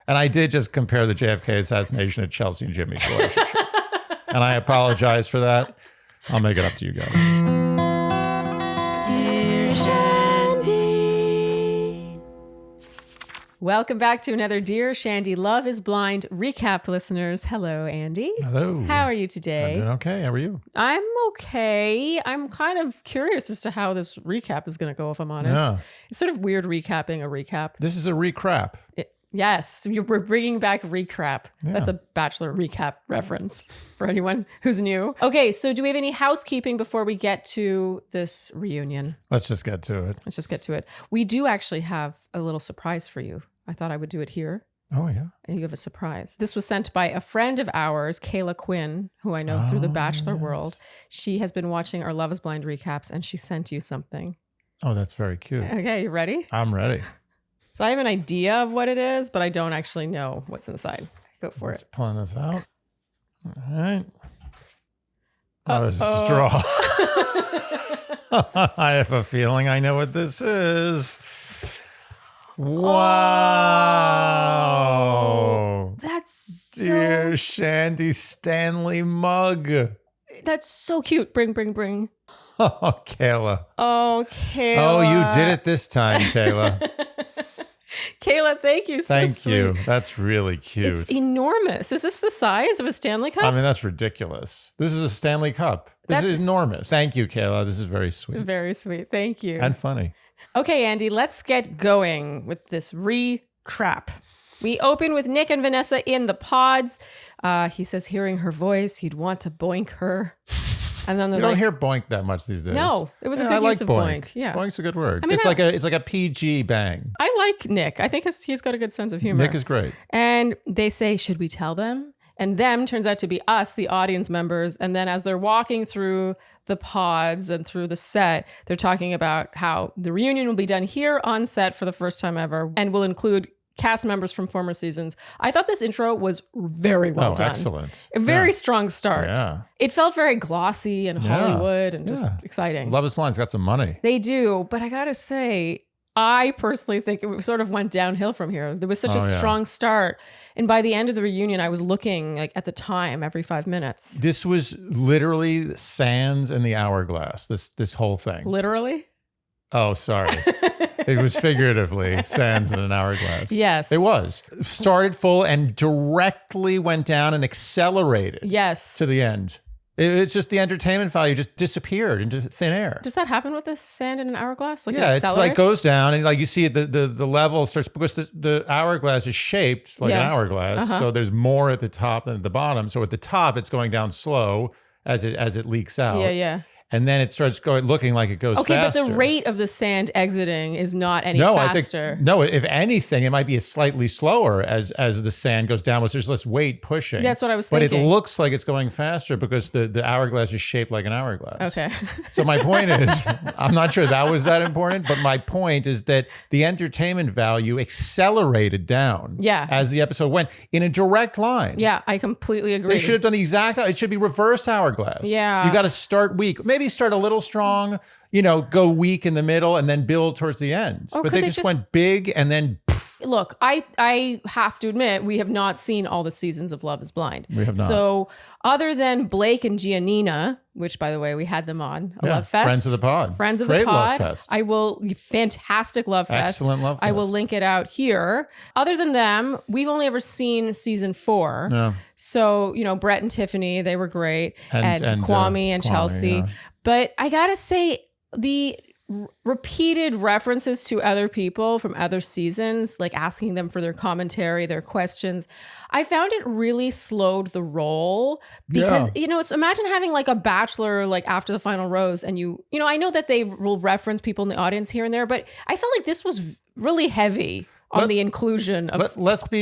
And I did just compare the JFK assassination to Chelsea and Jimmy's relationship. And I apologize for that. I'll make it up to you guys. Dear Shandy. Welcome back to another Dear Shandy Love is Blind recap, listeners. Hello, Andy. Hello. How are you today? I'm doing okay. How are you? I'm okay. I'm kind of curious as to how this recap is going to go, if I'm honest. Yeah. It's sort of weird recapping a recap. This is a recrap. Yes, we're bringing back recrap. Yeah. That's a Bachelor recap reference for anyone who's new. Okay, so do we have any housekeeping before we get to this reunion? Let's just get to it. Let's just get to it. We do actually have a little surprise for you. I thought I would do it here. Oh, yeah. And you have a surprise. This was sent by a friend of ours, Kayla Quinn, who I know through the Bachelor world. She has been watching our Love is Blind recaps, and she sent you something. Oh, that's very cute. Okay, you ready? I'm ready. So I have an idea of what it is, but I don't actually know what's inside. Go for Let's it. pulling this out. All right. Oh, this is a straw. I have a feeling I know what this is. Wow. That's Dear Shandy Stanley mug. That's so cute. Bring. Oh, Kayla. Oh, Kayla. Oh, you did it this time, Kayla. Kayla, thank you. Thank you. That's really cute. It's enormous. Is this the size of a Stanley Cup? I mean, that's ridiculous. This is a Stanley Cup. This is enormous. Thank you, Kayla. This is very sweet. Very sweet. Thank you. And funny. Okay, Andy, let's get going with this recap. We open with Nick and Vanessa in the pods. He says hearing her voice, he'd want to boink her. And then You don't hear boink that much these days. No, it was a Yeah, good I like use of boink. Yeah. Boink's a good word. I mean, it's like a PG bang. I like Nick. I think he's got a good sense of humor. Nick is great. And they say, should we tell them? And them turns out to be us, the audience members. And then as they're walking through the pods and through the set, they're talking about how the reunion will be done here on set for the first time ever and will include cast members from former seasons. I thought this intro was very well done. Excellent. A very strong start. Yeah. It felt very glossy and Hollywood and just exciting. Love is Blind's got some money. They do. But I got to say, I personally think it sort of went downhill from here. There was such a strong start. And by the end of the reunion, I was looking like at the time every 5 minutes. This was literally sands in the hourglass, this whole thing. Literally? Oh, sorry. It was figuratively sands in an hourglass. Yes. It was. Started full and directly went down and accelerated. Yes. To the end. It's just the entertainment value just disappeared into thin air. Does that happen with this sand in an hourglass? Like Yeah, it it's like goes down and like you see the level starts because the hourglass is shaped like an hourglass. So there's more at the top than at the bottom. So at the top, it's going down slow as it leaks out. Yeah. And then it starts looking like it goes faster. But the rate of the sand exiting is not any faster. If anything, it might be slightly slower as the sand goes down, because there's less weight pushing. That's what I was thinking. But it looks like it's going faster because the hourglass is shaped like an hourglass. Okay. So my point is, I'm not sure that was that important, but my point is that the entertainment value accelerated down as the episode went in a direct line. Yeah, I completely agree. They should have done the exact, it should be reverse hourglass. Yeah. You got to start weak. Maybe start a little strong, go weak in the middle and then build towards the end. Or but they just went big and then Look, I have to admit, we have not seen all the seasons of Love is Blind. We have not. So other than Blake and Giannina, which by the way, we had them on a Love Fest. Friends of the pod. Friends of Great the pod. Love Fest. Fantastic Love Fest. Excellent Love Fest. I will link it out here. Other than them, we've only ever seen season 4. Yeah. So, Brett and Tiffany, they were great. And Kwame and Chelsea. Yeah. But I gotta say, the repeated references to other people from other seasons, like asking them for their commentary, their questions, I found it really slowed the roll because, it's imagine having like a Bachelor, like after the final rose and I know that they will reference people in the audience here and there, but I felt like this was really heavy on the inclusion of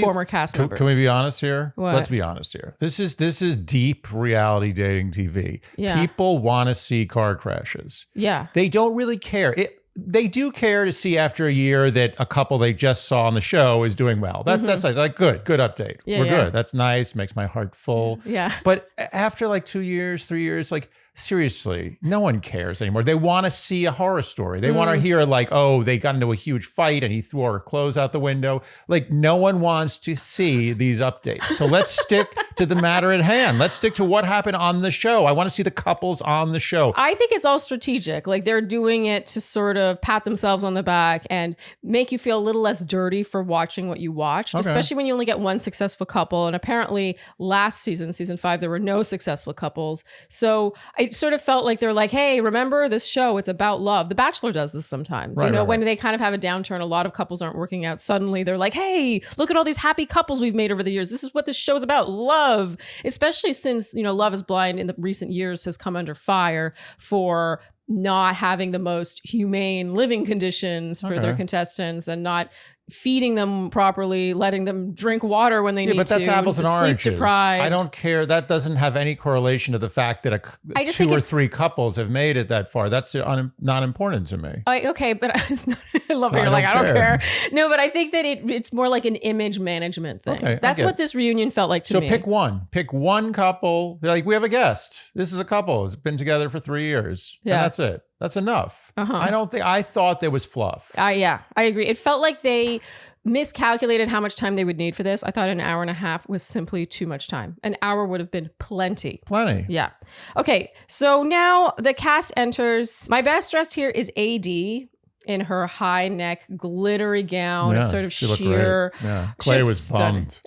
former cast members. Can we be honest here? What? Let's be honest here. This is deep reality dating TV. Yeah. People want to see car crashes. Yeah. They don't really care. They do care to see after a year that a couple they just saw on the show is doing well. That's like good update. We're good. That's nice. Makes my heart full. Yeah. But after like 2 years, 3 years, like seriously, no one cares anymore. They want to see a horror story. They want to hear like, oh, they got into a huge fight and he threw her clothes out the window. Like, no one wants to see these updates. So let's stick to the matter at hand. Let's stick to what happened on the show. I want to see the couples on the show. I think it's all strategic. Like, they're doing it to sort of pat themselves on the back and make you feel a little less dirty for watching what you watched, especially when you only get one successful couple. And apparently last season, season 5, there were no successful couples. So I sort of felt like they're like, hey, remember this show? It's about love. The Bachelor does this sometimes. When they kind of have a downturn, a lot of couples aren't working out. Suddenly they're like, hey, look at all these happy couples we've made over the years. This is what this show's about. Love. Especially since, Love is Blind in the recent years has come under fire for not having the most humane living conditions for their contestants and not feeding them properly, letting them drink water when they need to. But that's apples and oranges. Deprived. I don't care. That doesn't have any correlation to the fact that two or three couples have made it that far. That's not important to me. Okay, but it's not, I love it. You're like, I don't care. No, but I think that it's more like an image management thing. Okay, that's what this reunion felt like to me. So pick one. Pick one couple. Like, we have a guest. This is a couple. It's been together for 3 years. Yeah. And that's it. That's enough. I thought there was fluff. Yeah, I agree. It felt like they miscalculated how much time they would need for this. I thought an hour and a half was simply too much time. An hour would have been plenty. Plenty. Yeah. Okay, so now the cast enters. My best dressed here is AD in her high neck glittery gown. Yeah, it's sort of sheer. Yeah. Clay was bummed.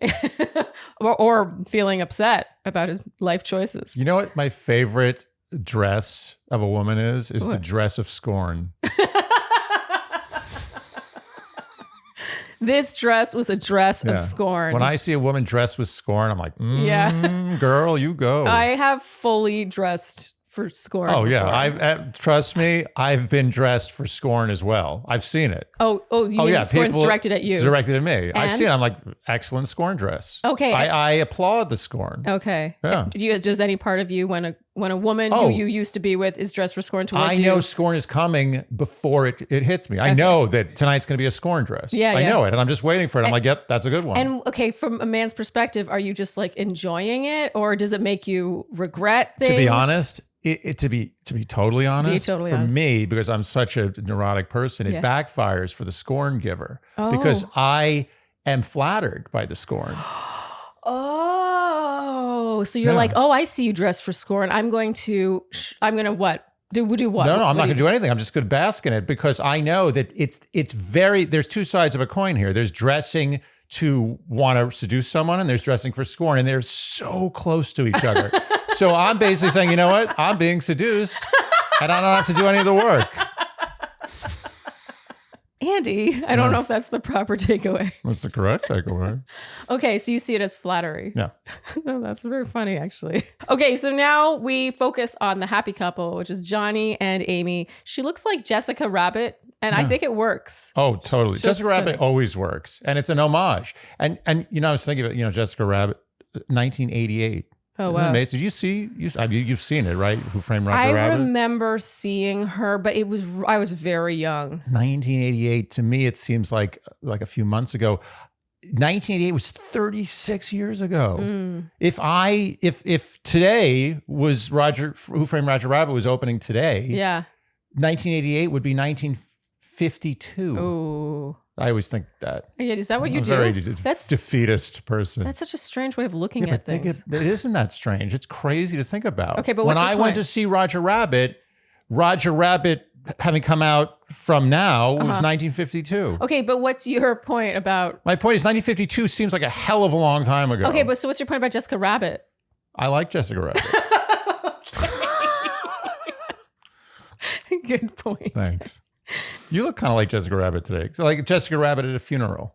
or feeling upset about his life choices. You know what my favorite dress of a woman is the dress of scorn. This dress was a dress of scorn. When I see a woman dressed with scorn, I'm like, girl, you go. I have fully dressed for scorn. Oh, before. Yeah. Trust me, I've been dressed for scorn as well. I've seen it. You mean scorn's directed at you? Directed at me. I've seen it. I'm like, excellent scorn dress. Okay. I applaud the scorn. Okay. Yeah. Does any part of you, when a woman who you used to be with is dressed for scorn towards you? I know scorn is coming before it hits me. I know that tonight's going to be a scorn dress. Yeah, I know it. And I'm just waiting for it. I'm like, yep, that's a good one. And okay, from a man's perspective, are you just like enjoying it, or does it make you regret things? To be honest, to be totally honest, for me, because I'm such a neurotic person, it backfires for the scorn giver because I am flattered by the scorn. So you're like, I see you dressed for scorn. I'm going to what? Do what? No, I'm not going to do anything. I'm just going to bask in it because I know that there's two sides of a coin here. There's dressing to want to seduce someone and there's dressing for scorn, and they're so close to each other. So I'm basically saying, you know what? I'm being seduced and I don't have to do any of the work. Andy, I don't know if that's the proper takeaway. That's the correct takeaway. Okay, so you see it as flattery. Yeah. No, that's very funny, actually. Okay, so now we focus on the happy couple, which is Johnny and Amy. She looks like Jessica Rabbit, and I think it works. Oh, totally. Jessica Rabbit always works, and it's an homage. And I was thinking about, Jessica Rabbit, 1988. Oh, wow. Amazing. Did you see? You've seen it, right? Who Framed Roger Rabbit? I remember seeing her, but I was very young. 1988. To me, it seems like a few months ago. 1988 was 36 years ago. If today was Who Framed Roger Rabbit was opening today. Yeah. 1988 would be 1952. Ooh. I always think that. Yeah, is that what you do? I'm a very defeatist person. That's such a strange way of looking at things. It isn't that strange. It's crazy to think about. Okay, but when I went to see Roger Rabbit having come out from now was 1952. Okay, but what's your point about? My point is 1952 seems like a hell of a long time ago. Okay, but so what's your point about Jessica Rabbit? I like Jessica Rabbit. Good point. Thanks. You look kind of like Jessica Rabbit today. So like Jessica Rabbit at a funeral.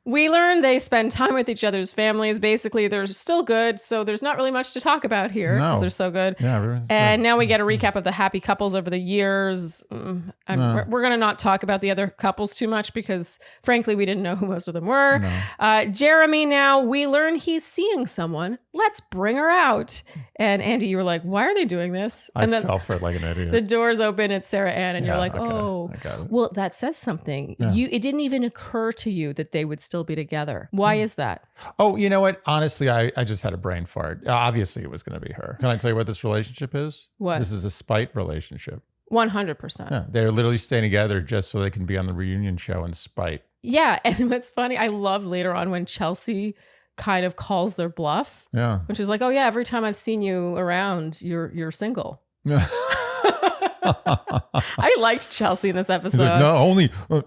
We learn they spend time with each other's families. Basically, they're still good, so there's not really much to talk about here because they're so good. Yeah, and now we get a recap of the happy couples over the years. We're going to not talk about the other couples too much because, frankly, we didn't know who most of them were. No. Jeremy, now we learn he's seeing someone. Let's bring her out. And Andy, you were like, why are they doing this? And I fell for it like an idiot. The doors open, it's Sarah Ann, and you're like, well, that says something. Yeah. It didn't even occur to you that they would still still be together. Why is that? Oh, you know what? Honestly, I just had a brain fart. Obviously, it was going to be her. Can I tell you what this relationship is? What? This is a spite relationship. 100%. Yeah, they're literally staying together just so they can be on the reunion show in spite. Yeah. And what's funny, I love later on when Chelsea kind of calls their bluff. Yeah. Which is like, oh yeah, every time I've seen you around, you're single. I liked Chelsea in this episode. He's like, no,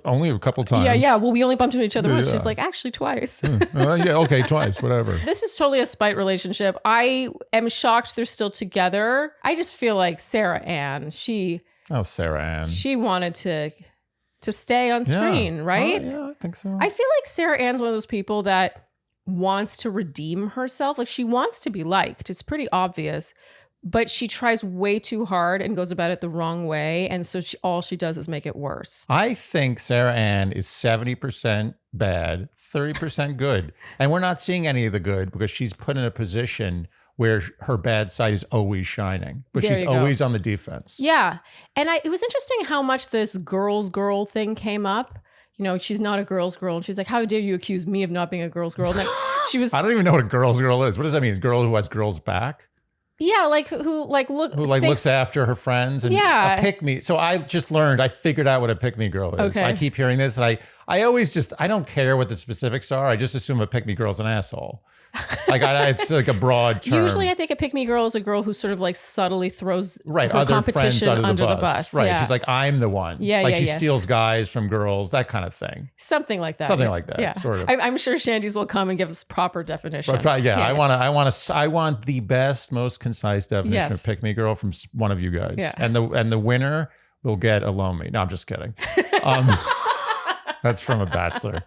only a couple times. Yeah. Well, we only bumped into each other once. Yeah. She's like, actually twice. Yeah, okay, twice, whatever. This is totally a spite relationship. I am shocked they're still together. I just feel like Sarah Ann, Sarah Ann. she wanted to stay on screen, right? Yeah, I think so. I feel like Sarah Ann's one of those people that wants to redeem herself. Like she wants to be liked. It's pretty obvious. But she tries way too hard and goes about it the wrong way. And so all she does is make it worse. I think Sarah Ann is 70% bad, 30% good. And we're not seeing any of the good because she's put in a position where her bad side is always shining, but There she's you go. always on the defense. Yeah. And it was interesting how much this girl's girl thing came up. You know, she's not a girl's girl. And she's like, how dare you accuse me of not being a girl's girl? And like, she was... I don't even know what a girl's girl is. What does that mean? A girl who has girls back? Yeah, like who looks after her friends and Yeah. a pick me. So I figured out what a pick me girl is. Okay. I keep hearing this and I always I don't care what the specifics are. I just assume a pick me girl's an asshole. Like it's like a broad term. Usually I think a pick-me girl is a girl who sort of like subtly throws her other competition friends under the bus. Right. Yeah. She's like, I'm the one. Yeah, like yeah, she yeah. steals guys from girls, that kind of thing. Something like that. Something like that, Yeah. sort of. I'm sure Shandy's will come and give us proper definition. But I want the best, most concise definition of pick me girl from one of you guys. Yeah. And the winner will get a loan me. No, I'm just kidding. That's from a Bachelor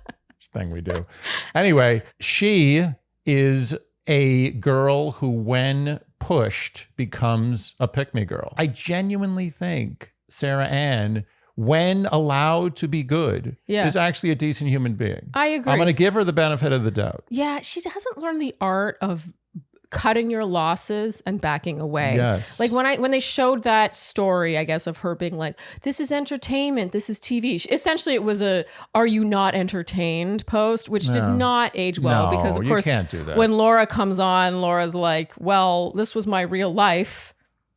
thing we do. Anyway, she is a girl who, when pushed, becomes a pick-me girl. I genuinely think Sarah Ann, when allowed to be good, is actually a decent human being. I agree. I'm going to give her the benefit of the doubt. Yeah, she hasn't learned the art of cutting your losses and backing away. Yes. Like when they showed that story, I guess, of her being like, this is entertainment, this is TV. Essentially, it was a "Are you not entertained?" post, which did not age well because, of course, you can't do that. When Laura comes on, Laura's like, well, this was my real life.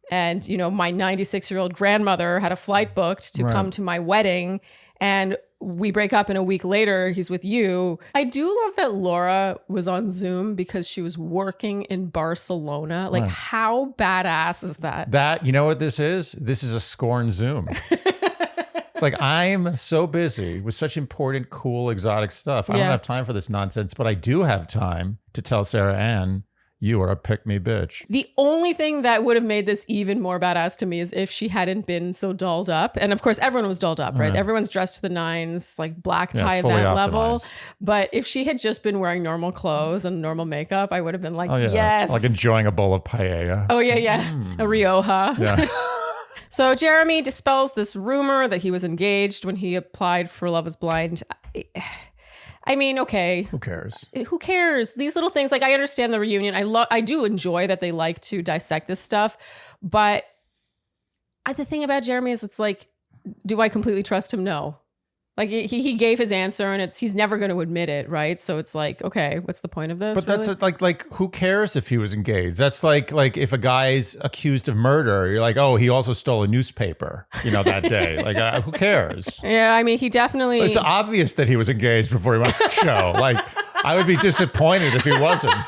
And, you know, my 96-year-old grandmother had a flight booked to come to my wedding. And we break up and a week later, he's with you. I do love that Laura was on Zoom because she was working in Barcelona. Like, how badass is that? That, you know what this is? This is a scorn Zoom. It's like, I'm so busy with such important, cool, exotic stuff. I don't have time for this nonsense, but I do have time to tell Sarah Ann, you are a pick-me bitch. The only thing that would have made this even more badass to me is if she hadn't been so dolled up. And of course, everyone was dolled up, right? Everyone's dressed to the nines, like black tie event level. But if she had just been wearing normal clothes and normal makeup, I would have been like, yes. Like enjoying a bowl of paella. Oh, yeah. A Rioja. Yeah. So Jeremy dispels this rumor that he was engaged when he applied for Love is Blind. I mean, okay. Who cares? Who cares? These little things, like I understand the reunion. I do enjoy that they like to dissect this stuff. But the thing about Jeremy is it's like, do I completely trust him? No. Like he gave his answer and he's never going to admit it, right? So it's like, okay, what's the point of this? But that's like who cares if he was engaged? That's like if a guy's accused of murder, you're like, oh, he also stole a newspaper, that day. Like, who cares? Yeah, I mean, he definitely. It's obvious that he was engaged before he went on the show. Like, I would be disappointed if he wasn't.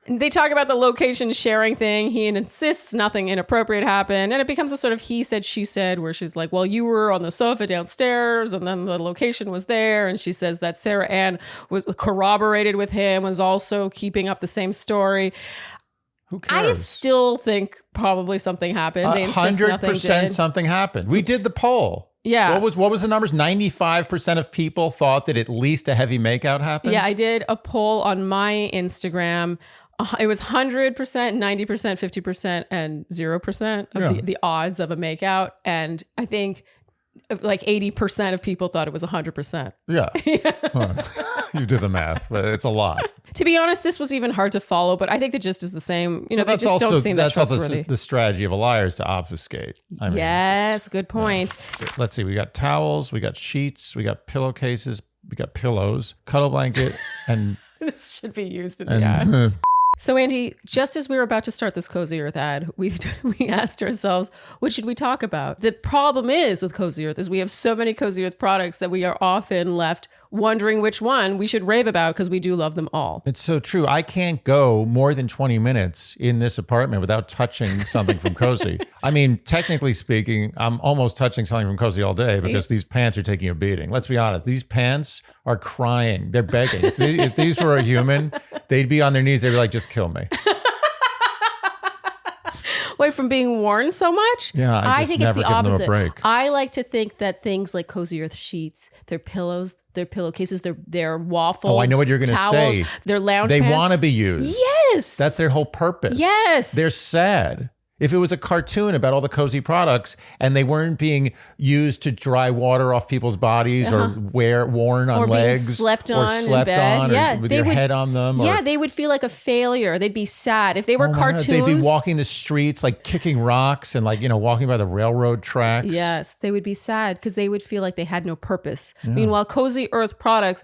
They talk about the location sharing thing. He insists nothing inappropriate happened. And it becomes a sort of he said, she said, where she's like, well, you were on the sofa downstairs and then the location was there. And she says that Sarah Ann was corroborated with him, was also keeping up the same story. Who cares? I still think probably something happened. They insist nothing 100% did. something happened. We did the poll. Yeah. What was the numbers? 95% of people thought that at least a heavy makeout happened? Yeah, I did a poll on my Instagram. It was 100%, 90%, 50%, and 0% of the odds of a makeout. And I think like 80% of people thought it was 100%. Yeah. You do the math, but it's a lot. To be honest, this was even hard to follow, but I think the gist is the same. They just don't seem that trustworthy. That's the strategy of a liar is to obfuscate. Yes, good point. Let's see. We got towels, we got sheets, we got pillowcases, We got pillows, cuddle blanket, and This should be used in the ad. So Andy, just as we were about to start this Cozy Earth ad, we asked ourselves, what should we talk about? The problem is with Cozy Earth is we have so many Cozy Earth products that we are often left wondering which one we should rave about because we do love them all. It's so true. I can't go more than 20 minutes in this apartment without touching something from Cozy. I mean, technically speaking, I'm almost touching something from Cozy all day because these pants are taking a beating. Let's be honest. These pants are crying. They're begging. If these were a human, they'd be on their knees. They'd be like, just kill me. Wait, from being worn so much? Yeah, I think it's the give them a opposite. break. I like to think that things like Cozy Earth sheets, their pillows, their pillowcases, their waffle. Oh, I know what you're going to say. Their lounge They pants. want to be used. Yes. That's their whole purpose. Yes. They're sad. If it was a cartoon about all the Cozy products and they weren't being used to dry water off people's bodies or worn on or legs being slept or on slept in bed. on or with your head on them. Yeah, they would feel like a failure. They'd be sad. If they were cartoons. They'd be walking the streets like kicking rocks and like, walking by the railroad tracks. Yes, they would be sad because they would feel like they had no purpose. Yeah. Meanwhile, Cozy Earth products,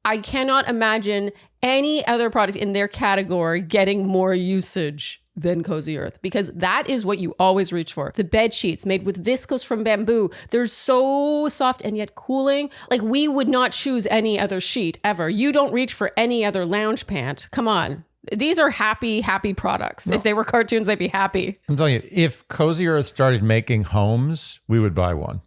I cannot imagine any other product in their category getting more usage than Cozy Earth, because that is what you always reach for. The bed sheets made with viscose from bamboo. They're so soft and yet cooling. Like, we would not choose any other sheet ever. You don't reach for any other lounge pant. Come on. These are happy products. No. If they were cartoons, they'd be happy. I'm telling you, if Cozy Earth started making homes, we would buy one.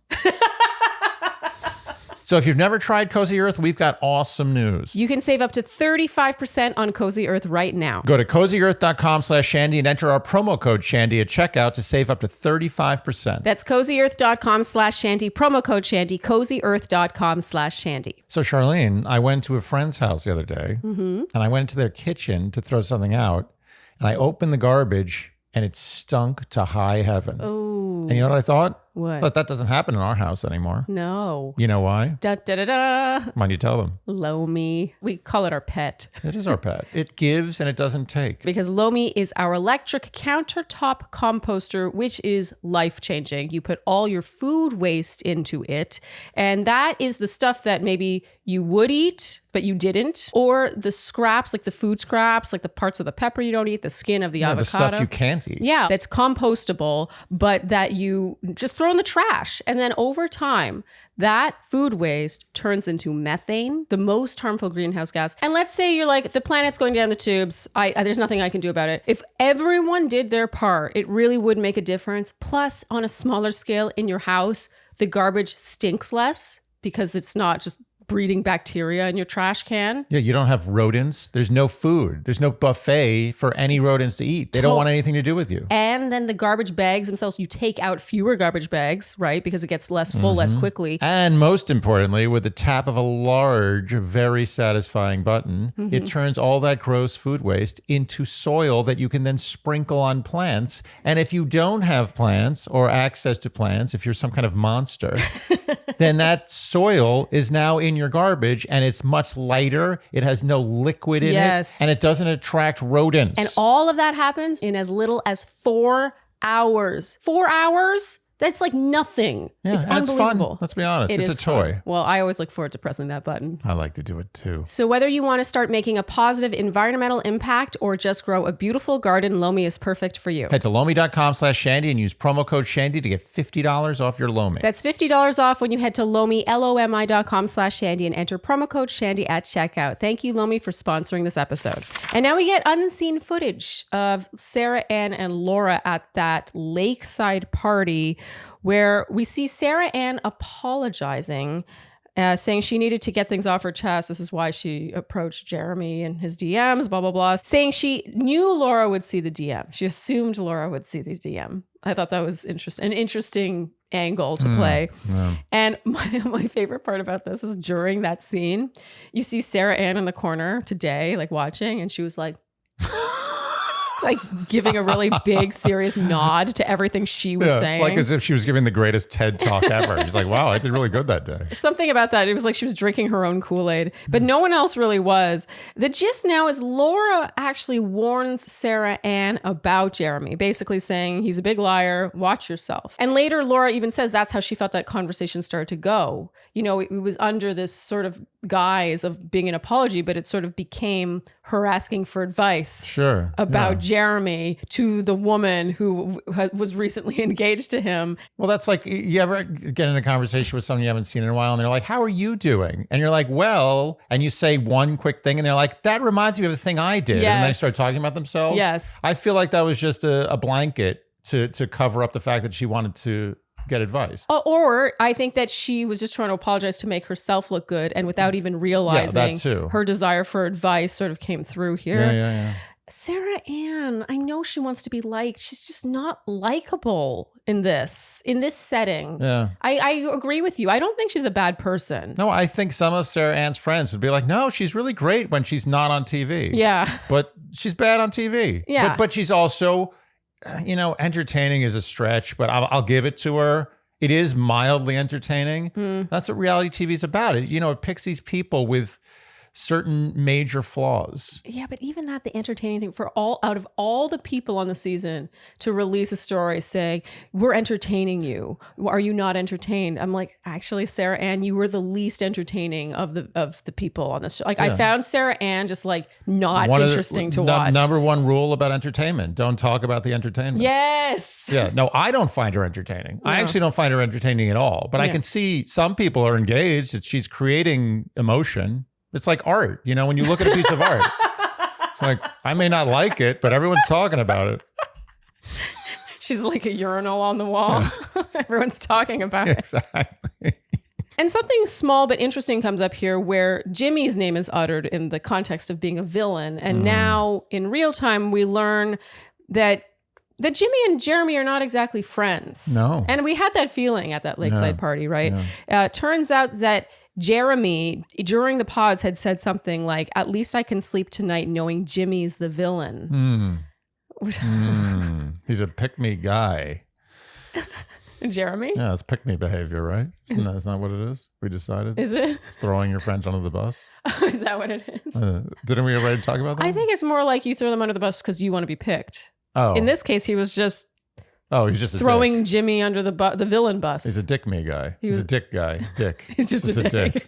So if you've never tried Cozy Earth, we've got awesome news. You can save up to 35% on Cozy Earth right now. Go to cozyearth.com/Shandy and enter our promo code Shandy at checkout to save up to 35%. That's cozyearth.com/Shandy, promo code Shandy, cozyearth.com/Shandy. So Sharleen, I went to a friend's house the other day and I went into their kitchen to throw something out and I opened the garbage and it stunk to high heaven. Oh. And you know what I thought? What? But that doesn't happen in our house anymore. No. You know why? Da da da da. Why don't you tell them? Lomi. We call it our pet. It is our pet. It gives and it doesn't take. Because Lomi is our electric countertop composter, which is life-changing. You put all your food waste into it, and that is the stuff that maybe you would eat, but you didn't, or the scraps, like the food scraps, like the parts of the pepper you don't eat, the skin of the avocado. The stuff you can't eat. Yeah, that's compostable, but that you just throw in the trash. And then over time, that food waste turns into methane, the most harmful greenhouse gas. And let's say you're like, the planet's going down the tubes. There's nothing I can do about it. If everyone did their part, it really would make a difference. Plus, on a smaller scale in your house, the garbage stinks less because it's not just breeding bacteria in your trash can. Yeah, you don't have rodents. There's no food. There's no buffet for any rodents to eat. They don't want anything to do with you. And then the garbage bags themselves, you take out fewer garbage bags, right? Because it gets less full less quickly. And most importantly, with the tap of a large, very satisfying button, it turns all that gross food waste into soil that you can then sprinkle on plants. And if you don't have plants or access to plants, if you're some kind of monster, then that soil is now in your garbage and it's much lighter. It has no liquid in it and it doesn't attract rodents. And all of that happens in as little as 4 hours. 4 hours? That's like nothing. Yeah, it's and unbelievable. It's fun. Let's be honest. It's a toy. Fun. Well, I always look forward to pressing that button. I like to do it too. So whether you want to start making a positive environmental impact or just grow a beautiful garden, Lomi is perfect for you. Head to lomi.com/Shandy and use promo code Shandy to get $50 off your Lomi. That's $50 off when you head to lomi.com/Shandy and enter promo code Shandy at checkout. Thank you, Lomi, for sponsoring this episode. And now we get unseen footage of Sarah Ann and Laura at that lakeside party where we see Sarah Ann apologizing, saying she needed to get things off her chest. This is why she approached Jeremy and his DMs, blah, blah, blah, saying she knew Laura would see the DM. She assumed Laura would see the DM. I thought that was an interesting angle to play. Yeah. And my favorite part about this is during that scene, you see Sarah Ann in the corner today, like watching, and she was like, like giving a really big, serious nod to everything she was saying. Like as if she was giving the greatest TED talk ever. She's like, wow, I did really good that day. Something about that. It was like she was drinking her own Kool-Aid, but no one else really was. The gist now is Laura actually warns Sarah Ann about Jeremy, basically saying he's a big liar, watch yourself. And later Laura even says that's how she felt that conversation started to go. You know, it was under this sort of guise of being an apology, but it sort of became her asking for advice about Jeremy to the woman who was recently engaged to him. Well, that's like, you ever get in a conversation with someone you haven't seen in a while and they're like, how are you doing? And you're like, well, and you say one quick thing and they're like, that reminds me of the thing I did. Yes. And they start talking about themselves. Yes. I feel like that was just a blanket to cover up the fact that she wanted to get advice. Or I think that she was just trying to apologize to make herself look good, and without even realizing her desire for advice sort of came through here. Yeah. Sarah Ann, I know she wants to be liked. She's just not likable in this setting. Yeah. I agree with you. I don't think she's a bad person. No, I think some of Sarah Ann's friends would be like, no, she's really great when she's not on TV. Yeah. But she's bad on TV. Yeah. But she's also, you know, entertaining is a stretch, but I'll give it to her. It is mildly entertaining. That's what reality TV is about. It picks these people with certain major flaws. Yeah, but even that, the entertaining thing out of all the people on the season to release a story saying, we're entertaining you. Are you not entertained? I'm like, actually, Sarah Ann, you were the least entertaining of the people on this show. Like, I found Sarah Ann just like not interesting to watch. Number one rule about entertainment: don't talk about the entertainment. Yes. Yeah. No, I don't find her entertaining. No. I actually don't find her entertaining at all. But I can see some people are engaged. That she's creating emotion. It's like art, when you look at a piece of art, it's like, I may not like it, but everyone's talking about it. She's like a urinal on the wall. Yeah. Everyone's talking about it. Exactly. And something small but interesting comes up here where Jimmy's name is uttered in the context of being a villain. And now in real time, we learn that Jimmy and Jeremy are not exactly friends. No. And we had that feeling at that lakeside party, right? Yeah. Turns out that Jeremy, during the pods, had said something like, at least I can sleep tonight knowing Jimmy's the villain. He's a pick-me guy. Jeremy? Yeah, it's pick-me behavior, right? Isn't that what it is? We decided? Is it? It's throwing your friends under the bus? Is that what it is? Didn't we already talk about that? I think it's more like you throw them under the bus because you want to be picked. Oh. In this case, he was just... he's just throwing Jimmy under the villain bus. He's a dick me guy. He's a dick guy. Dick. He's just a dick.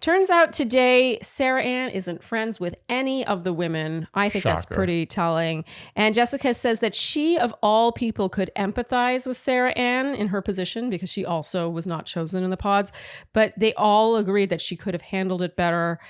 Turns out today, Sarah Ann isn't friends with any of the women. I think that's pretty telling. And Jessica says that she, of all people, could empathize with Sarah Ann in her position because she also was not chosen in the pods. But they all agreed that she could have handled it better.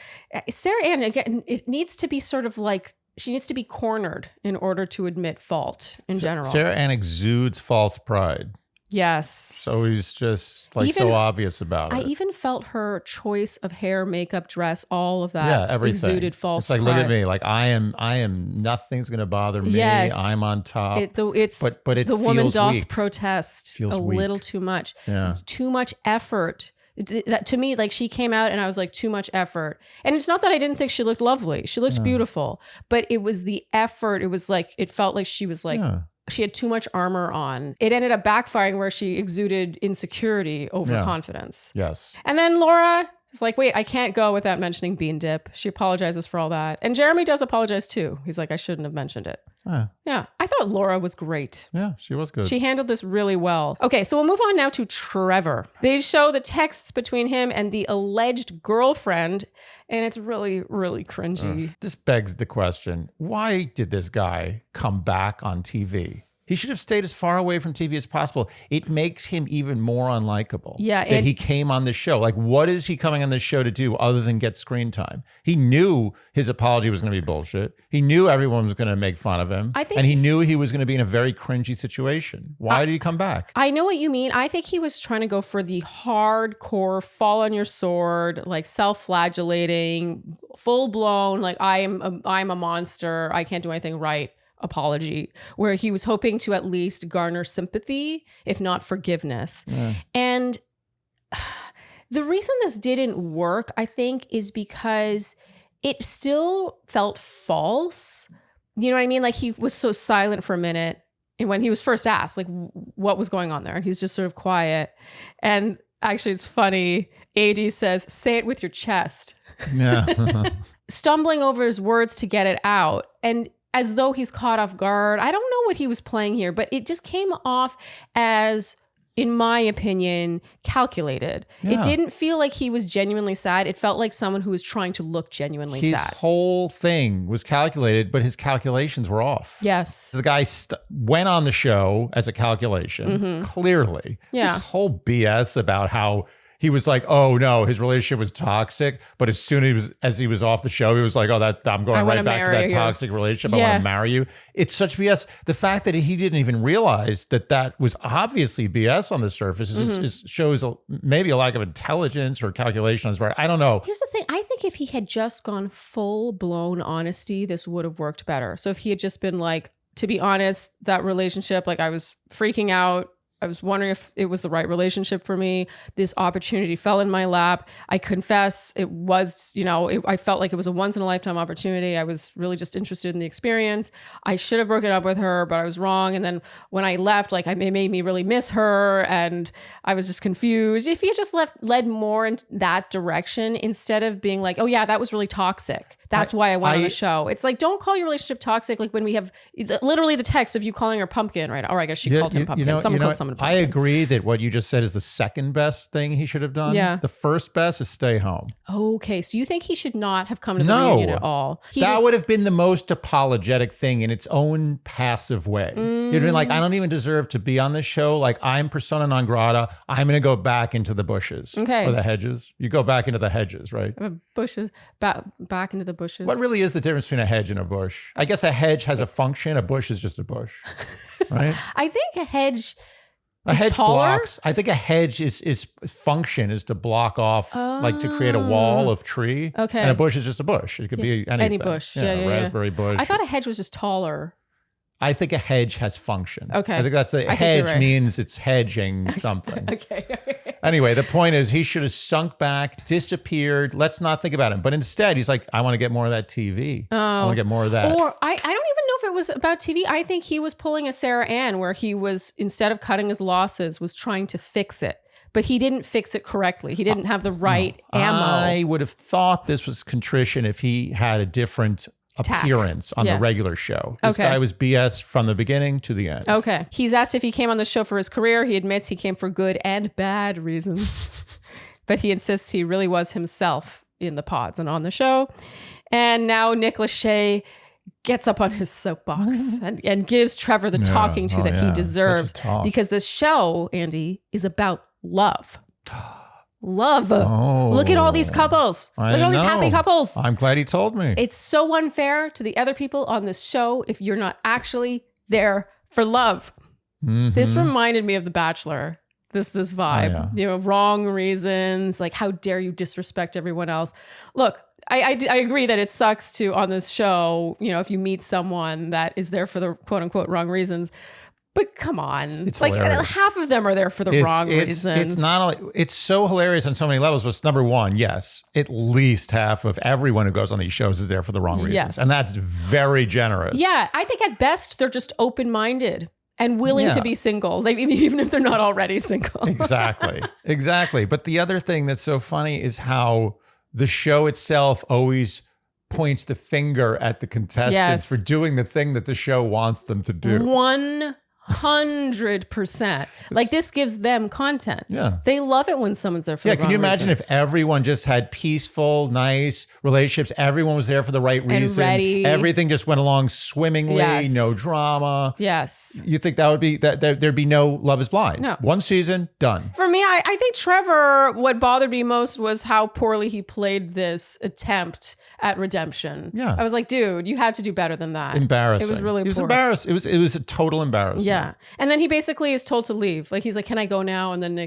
Sarah Ann, again, it needs to be sort of like, she needs to be cornered in order to admit fault in general. Sarah Ann exudes false pride. Yes. So he's just like so obvious about it. I even felt her choice of hair, makeup, dress, all of that everything. Exuded false pride. It's like, pride. Look at me. Like I am nothing's going to bother me. Yes. I'm on top. But it the woman doth protest a little too much. Yeah. Too much effort. That to me, like she came out and I was like, too much effort. And it's not that I didn't think she looked lovely. She looks beautiful, but it was the effort. It was like, it felt like she was like, she had too much armor on. It ended up backfiring where she exuded insecurity over confidence. Yes. And then Laura is like, wait, I can't go without mentioning bean dip. She apologizes for all that. And Jeremy does apologize too. He's like, I shouldn't have mentioned it. Yeah. I thought Laura was great. Yeah, she was good. She handled this really well. Okay, so we'll move on now to Trevor. They show the texts between him and the alleged girlfriend, and it's really, really cringy. This begs the question, why did this guy come back on TV? He should have stayed as far away from TV as possible. It makes him even more unlikable that he came on this show. Like, what is he coming on this show to do other than get screen time? He knew his apology was going to be bullshit. He knew everyone was going to make fun of him. And he knew he was going to be in a very cringy situation. Why did he come back? I know what you mean. I think he was trying to go for the hardcore, fall on your sword, like self-flagellating, full-blown, like I'm a monster. I can't do anything right. Apology, where he was hoping to at least garner sympathy, if not forgiveness. And the reason this didn't work, I think, is because it still felt false, You know what I mean? Like he was so silent for a minute. And when he was first asked, like, what was going on there? And he's just sort of quiet. And actually, it's funny. AD says, say it with your chest. Yeah. Stumbling over his words to get it out. And as though he's caught off guard. I don't know what he was playing here, but it just came off as, in my opinion, calculated. Yeah. It didn't feel like he was genuinely sad. It felt like someone who was trying to look genuinely His sad. whole thing was calculated, but his calculations were off. Yes. The guy went on the show as a calculation, clearly. Yeah. This whole BS about how he was like, oh no, his relationship was toxic. But as soon as he was off the show, he was like, oh, I'm going right back to that toxic relationship. I want to marry you. It's such BS. The fact that he didn't even realize that was obviously BS on the surface shows maybe a lack of intelligence or calculation on his part. I don't know. Here's the thing. I think if he had just gone full blown honesty, this would have worked better. So if he had just been like, to be honest, that relationship, like I was freaking out. I was wondering if it was the right relationship for me. This opportunity fell in my lap. I confess it was, I felt like it was a once in a lifetime opportunity. I was really just interested in the experience. I should have broken up with her, but I was wrong. And then when I left, like it made me really miss her. And I was just confused. If he had just led more in that direction instead of being like, oh yeah, that was really toxic. That's why I went on the show. It's like, don't call your relationship toxic. Like when we have literally the text of you calling her pumpkin, right? Or I guess she called him pumpkin. Someone called someone pumpkin. I agree that what you just said is the second best thing he should have done. Yeah. The first best is stay home. Okay. So you think he should not have come to the reunion at all? That would have been the most apologetic thing in its own passive way. You'd have been like, I don't even deserve to be on this show. Like I'm persona non grata. I'm going to go back into the bushes. Okay. Or the hedges. You go back into the hedges, right? Bushes, back into the bushes. What really is the difference between a hedge and a bush? I guess a hedge has a function. A bush is just a bush, right? I think a hedge taller? Blocks. I think a hedge is function is to block off, like to create a wall of tree. Okay. And a bush is just a bush. It could be anything. Any bush. A raspberry bush. I thought a hedge was just taller. I think a hedge has function. Okay. I think that's a hedge means it's hedging something. Okay. Anyway, the point is he should have sunk back, disappeared. Let's not think about him. But instead, he's like, I want to get more of that TV. I want to get more of that. Or I don't even know if it was about TV. I think he was pulling a Sarah Ann where he was, instead of cutting his losses, was trying to fix it. But he didn't fix it correctly. He didn't have the right ammo. I would have thought this was contrition if he had a different appearance on the regular show. This guy was BS from the beginning to the end. Okay. He's asked if he came on the show for his career. He admits he came for good and bad reasons. But he insists he really was himself in the pods and on the show. And now Nick Lachey gets up on his soapbox and gives Trevor the talking to that he deserves. Because this show, Andy, is about love. Love. Oh, look at all these couples. Look at all these happy couples. I'm glad he told me. It's so unfair to the other people on this show if you're not actually there for love. This reminded me of The Bachelor. This vibe, wrong reasons, like how dare you disrespect everyone else. Look, I agree that it sucks to on this show, if you meet someone that is there for the quote unquote wrong reasons. But come on, it's like hilarious. Half of them are there for the wrong reasons. It's not only, it's so hilarious on so many levels. But number one, yes, at least half of everyone who goes on these shows is there for the wrong reasons. Yes. And that's very generous. Yeah, I think at best they're just open-minded and willing to be single, even if they're not already single. Exactly. But the other thing that's so funny is how the show itself always points the finger at the contestants for doing the thing that the show wants them to do. 100%. Like this gives them content. Yeah. They love it when someone's there for the wrong can you imagine reasons. if everyone just had peaceful, nice relationships? Everyone was there for the right reason. And ready. Everything just went along swimmingly, no drama. Yes. You think that would be, there'd be no Love is Blind. No. One season, done. For me, I think Trevor, what bothered me most was how poorly he played this attempt at redemption. Yeah. I was like, dude, you had to do better than that. Embarrassing. It was really poor. He was embarrassed. It was a total embarrassment. Yeah. And then he basically is told to leave. Like, he's like, can I go now? And then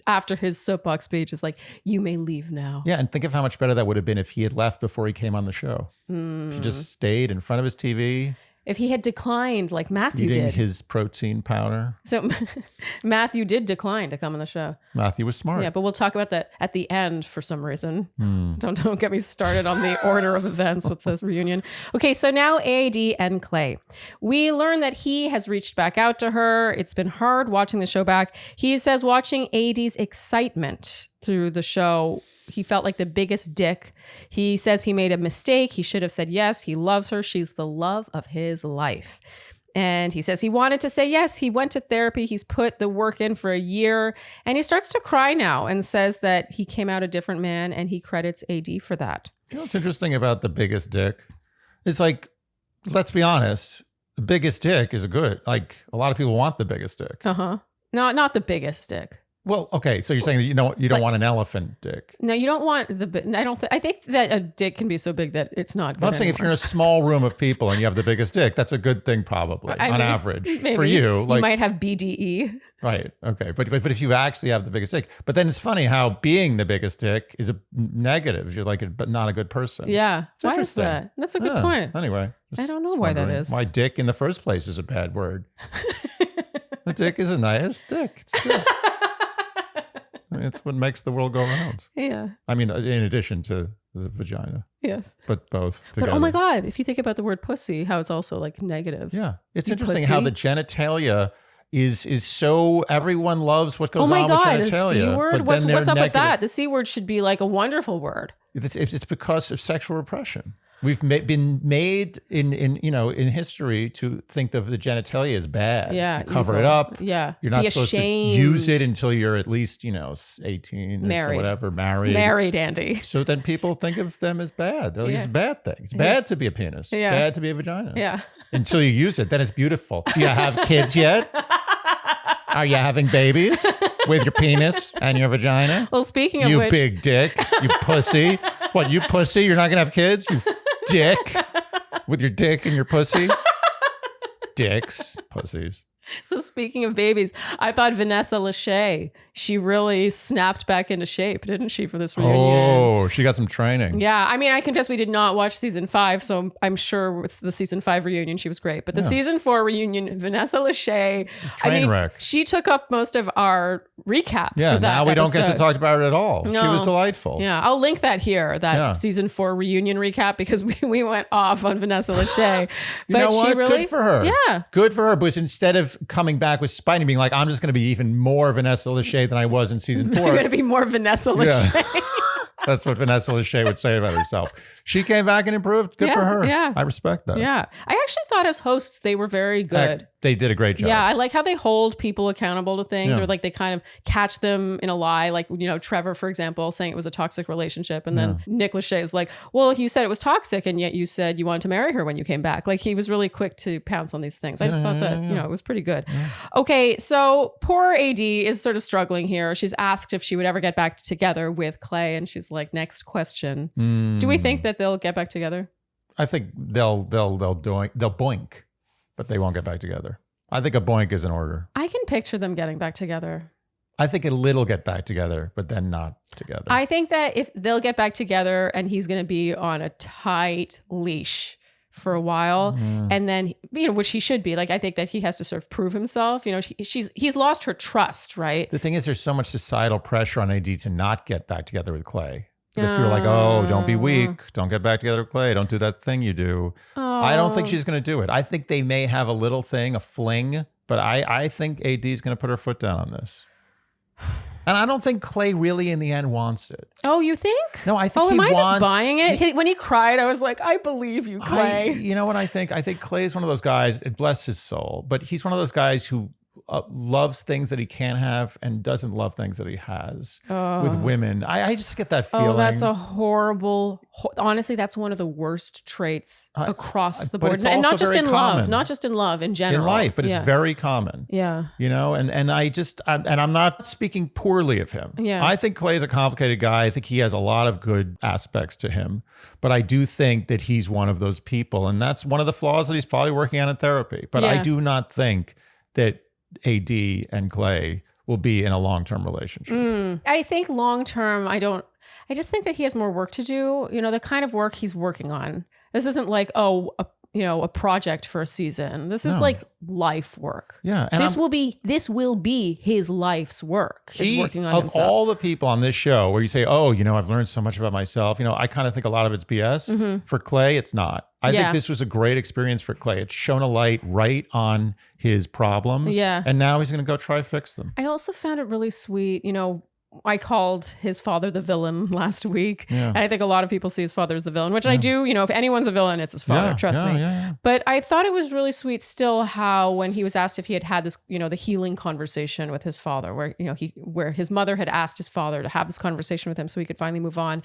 after his soapbox speech is like, you may leave now. Yeah. And think of how much better that would have been if he had left before he came on the show. If he just stayed in front of his TV. If he had declined like Matthew Eating did. his protein powder. So Matthew did decline to come on the show. Matthew was smart. Yeah, but we'll talk about that at the end for some reason. Don't get me started on the order of events with this reunion. Okay, so now AD and Clay. We learn that he has reached back out to her. It's been hard watching the show back. He says watching AD's excitement through the show, he felt like the biggest dick. He says he made a mistake. He should have said yes. He loves her. She's the love of his life. And he says he wanted to say yes. He went to therapy. He's put the work in for a year. And he starts to cry now and says that he came out a different man, and he credits AD for that. You know what's interesting about the biggest dick? It's like, let's be honest, the biggest dick is like a lot of people want the biggest dick. No, not the biggest dick. Well, okay, so you're saying that you don't want an elephant dick. No, you don't want I think that a dick can be so big that it's not good. I'm saying if you're in a small room of people and you have the biggest dick, that's a good thing probably on average. Maybe. For you. Like, you might have BDE. Right. Okay. But if you actually have the biggest dick, but then it's funny how being the biggest dick is a negative. You're like, but not a good person. Yeah. It's why is interesting. that? That's a good point. Anyway. I don't know why that is. Why dick in the first place is a bad word. The dick is a nice dick. It's good. I mean, it's what makes the world go around. Yeah. I mean, in addition to the vagina. Yes. But both together. But oh my God, if you think about the word pussy, how it's also like negative. Yeah. It's interesting how the genitalia is so everyone loves what goes on with genitalia. Oh my God, the C word? What's up with that? The C word should be like a wonderful word. It's because of sexual repression. We've been made in history to think of the genitalia as bad. Yeah, you cover it up. Yeah, you're not supposed to use it until you're at least 18, married, or whatever, married, Andy. So then people think of them as bad. It's a bad thing. It's bad to be a penis. Yeah. Bad to be a vagina. Yeah. Until you use it, then it's beautiful. Do you have kids yet? Are you having babies with your penis and your vagina? Well, speaking of you which, big dick, you pussy. What, you pussy? You're not gonna have kids? You dick with your dick and your pussy. Dicks, pussies. So speaking of babies, I thought Vanessa Lachey, she really snapped back into shape, didn't she, for this reunion? Oh, she got some training. Yeah. I mean, I confess we did not watch season 5, so I'm sure it's the season 5 reunion. She was great. But the season 4 reunion, Vanessa Lachey, wreck. She took up most of our recap. Yeah, for that now we don't get to talk about it at all. No. She was delightful. Yeah, I'll link that here, season 4 reunion recap, because we went off on Vanessa Lachey. You know what? She really, good for her. Yeah. Good for her. Because instead of coming back with spite and being like, I'm just going to be even more Vanessa Lachey than I was in season 4. You're going to be more Vanessa Lachey. Yeah. That's what Vanessa Lachey would say about herself. She came back and improved. Good for her. Yeah. I respect that. Yeah. I actually thought as hosts, they were very good. They did a great job. Yeah. I like how they hold people accountable to things, Yeah. or like they kind of catch them in a lie. Like, Trevor, for example, saying it was a toxic relationship. And then Nick Lachey is like, well, you said it was toxic, and yet you said you wanted to marry her when you came back. Like, he was really quick to pounce on these things. I just thought that, it was pretty good. Yeah. Okay. So poor AD is sort of struggling here. She's asked if she would ever get back together with Clay. And she's like, next question. Do we think that they'll get back together? I think they'll boink, but they won't get back together. I think a boink is in order. I can picture them getting back together. I think a little get back together, but then not together. I think that if they'll get back together and he's going to be on a tight leash for a while, and then, which he should be. Like, I think that he has to sort of prove himself. He's lost her trust, right? The thing is, there's so much societal pressure on AD to not get back together with Clay. Because people are like, oh, don't be weak. Don't get back together with Clay. Don't do that thing you do. Oh. I don't think she's going to do it. I think they may have a little thing, a fling, but I think AD is going to put her foot down on this. And I don't think Clay really in the end wants it. Oh, you think? No, I think he wants... am I just buying it? When he cried, I was like, I believe you, Clay. You know what I think? I think Clay is one of those guys, bless his soul, but he's one of those guys who loves things that he can't have and doesn't love things that he has with women. I just get that feeling. Oh, that's a horrible, honestly, that's one of the worst traits across the board. And not just in love, in general. In life, but it's very common. Yeah. And I'm not speaking poorly of him. Yeah. I think Clay's a complicated guy. I think he has a lot of good aspects to him, but I do think that he's one of those people. And that's one of the flaws that he's probably working on in therapy. But I do not think that AD and Clay will be in a long-term relationship. I think long-term, I just think that he has more work to do. The kind of work he's working on. This isn't like, a project for a season. This is like life work. Yeah. And this will be his life's work. Is working on himself. Of all the people on this show where you say, oh, I've learned so much about myself. I kind of think a lot of it's BS. Mm-hmm. For Clay, it's not. I think this was a great experience for Clay. It's shown a light right on his problems. Yeah. And now he's going to go try fix them. I also found it really sweet. I called his father the villain last week. Yeah. And I think a lot of people see his father as the villain, which I do. If anyone's a villain, it's his father. Trust me. Yeah. But I thought it was really sweet still how when he was asked if he had this, the healing conversation with his father, where his mother had asked his father to have this conversation with him so he could finally move on.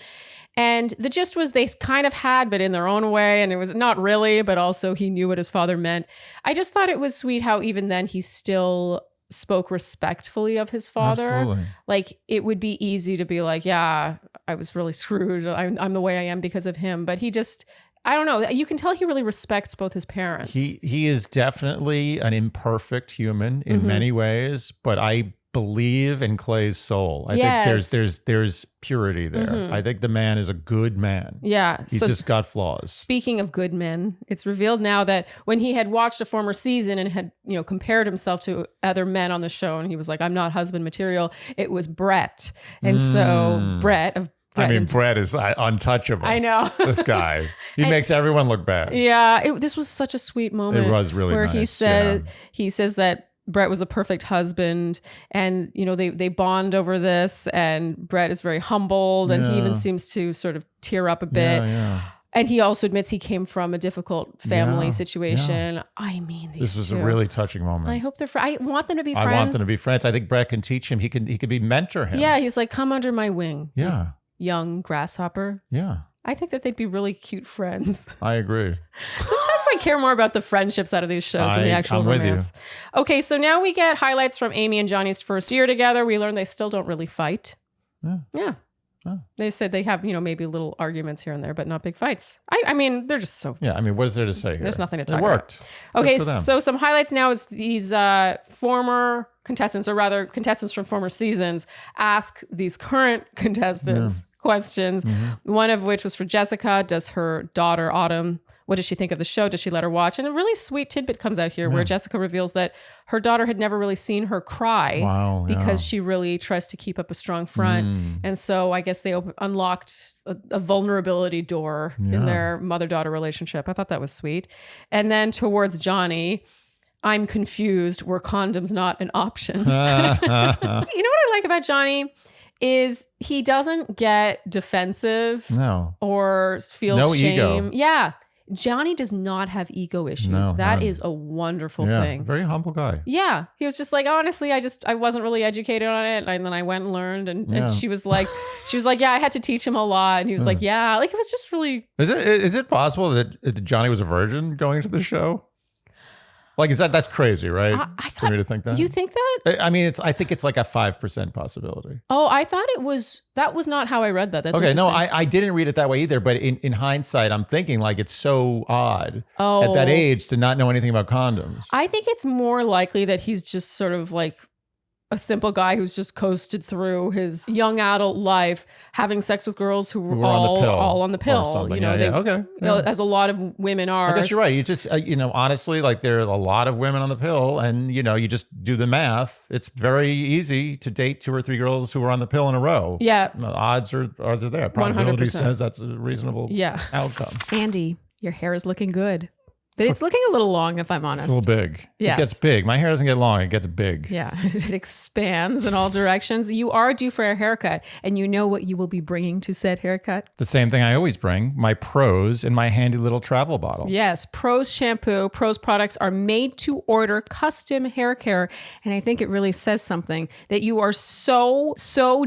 And the gist was they kind of had, but in their own way. And it was not really, but also he knew what his father meant. I just thought it was sweet how even then he still spoke respectfully of his father. Absolutely. Like it would be easy to be like, yeah, I was really screwed. I'm the way I am because of him. But he just, I don't know. You can tell he really respects both his parents. He is definitely an imperfect human in many ways, but I believe in Clay's soul. I think there's purity there. I think the man is a good man. Yeah. He's just got flaws. Speaking of good men, it's revealed now that when he had watched a former season and had, compared himself to other men on the show and he was like, I'm not husband material, it was Brett. And so Brett is untouchable. I know. This guy. He makes everyone look bad. Yeah. This was such a sweet moment. It was really where nice. He says that Brett was a perfect husband and, they bond over this and Brett is very humbled and he even seems to sort of tear up a bit. Yeah. And he also admits he came from a difficult family situation. Yeah. I mean, this is a really touching moment. I hope I want them to be friends. I want them to be friends. I think Brett can teach him. He could mentor him. Yeah. He's like, come under my wing. Yeah. Young grasshopper. Yeah. I think that they'd be really cute friends. I agree. Sometimes I care more about the friendships out of these shows than the actual romance. With you. Okay, so now we get highlights from Amy and Johnny's first year together. We learn they still don't really fight. Yeah. Oh. They said they have, maybe little arguments here and there, but not big fights. I mean, they're just so... Yeah, I mean, what is there to say here? There's nothing to talk about. It worked. Okay, so some highlights now is these former contestants, or rather contestants from former seasons, ask these current contestants questions. One of which was for Jessica. Does her daughter, Autumn, what does she think of the show? Does she let her watch? And a really sweet tidbit comes out here where Jessica reveals that her daughter had never really seen her cry because she really tries to keep up a strong front. And so I guess they unlocked a vulnerability door in their mother-daughter relationship. I thought that was sweet. And then towards Johnny, I'm confused. Were condoms not an option? You know what I like about Johnny? Is he doesn't get defensive or feel shame. Ego. Yeah. Johnny does not have ego issues. That is a wonderful thing. Very humble guy. Yeah. He was just like, honestly, I wasn't really educated on it. And then I went and learned. And she was like, yeah, I had to teach him a lot. And he was like, yeah, like it was just really. Is it possible that Johnny was a virgin going into the show? Like, that's crazy, right? For me to think that. You think that? I mean, I think it's like a 5% possibility. Oh, I thought that was not how I read that. That's okay. No, I didn't read it that way either. But in hindsight, I'm thinking like it's so odd at that age to not know anything about condoms. I think it's more likely that he's just sort of like a simple guy who's just coasted through his young adult life, having sex with girls who were all on the pill. As a lot of women are. I guess you're right. You just, honestly, like there are a lot of women on the pill, and you just do the math. It's very easy to date 2 or 3 girls who are on the pill in a row. Yeah, the odds are there. Probability 100%. Says that's a reasonable outcome. Andy, your hair is looking good. But it's looking a little long, if I'm honest. It's a little big. Yes. It gets big. My hair doesn't get long. It gets big. Yeah. It expands in all directions. You are due for a haircut, and you know what you will be bringing to said haircut? The same thing I always bring, my Prose in my handy little travel bottle. Yes. Prose shampoo. Prose products are made to order custom hair care. And I think it really says something that you are so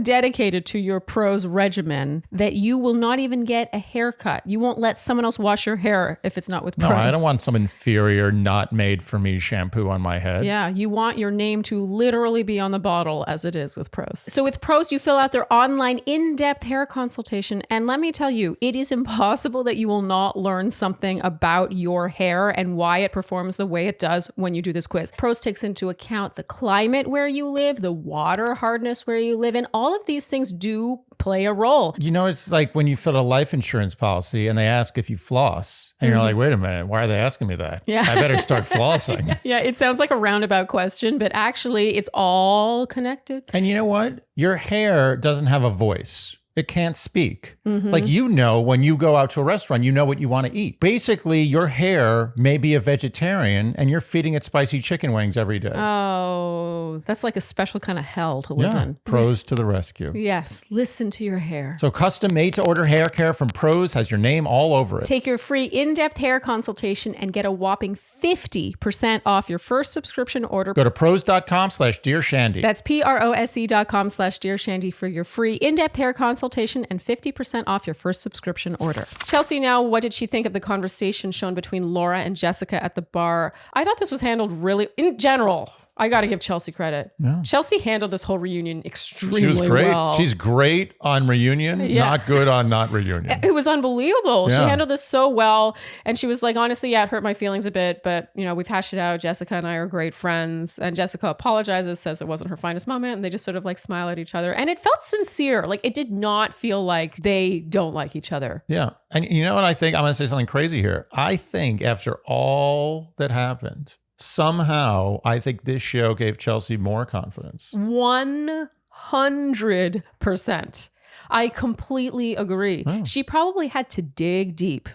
dedicated to your Prose regimen that you will not even get a haircut. You won't let someone else wash your hair if it's not with Prose. No, I don't want some inferior, not made for me shampoo on my head. Yeah, you want your name to literally be on the bottle as it is with Prose. So with Prose, you fill out their online in-depth hair consultation. And let me tell you, it is impossible that you will not learn something about your hair and why it performs the way it does when you do this quiz. Prose takes into account the climate where you live, the water hardness where you live, and all of these things do play a role. You know, it's like when you fill a life insurance policy and they ask if you floss. And you're like, wait a minute, why are they asking me that? Yeah. I better start flossing. Yeah, it sounds like a roundabout question, but actually it's all connected. And you know what? Your hair doesn't have a voice. It can't speak. Like, you know, when you go out to a restaurant, you know what you want to eat. Basically, your hair may be a vegetarian and you're feeding it spicy chicken wings every day. Oh, that's like a special kind of hell to live in. Pros to the rescue. Yes, listen to your hair. So custom made to order hair care from Pros has your name all over it. Take your free in-depth hair consultation and get a whopping 50% off your first subscription order. Go to pros.com/dearshandy. That's prose.com/dearshandy for your free in-depth hair consultation and 50% off your first subscription order. Chelsea, now, what did she think of the conversation shown between Laura and Jessica at the bar? I thought this was handled really, in general, I got to give Chelsea credit. Yeah. Chelsea handled this whole reunion extremely well. She was great. She's great on reunion, not good on not reunion. It was unbelievable. Yeah. She handled this so well. And she was like, honestly, yeah, it hurt my feelings a bit, but you know, we've hashed it out. Jessica and I are great friends. And Jessica apologizes, says it wasn't her finest moment. And they just sort of like smile at each other. And it felt sincere. Like, it did not feel like they don't like each other. Yeah. And you know what I think? I'm going to say something crazy here. I think after all that happened, somehow, I think this show gave Chelsea more confidence. 100%. I completely agree. Oh. She probably had to dig deep.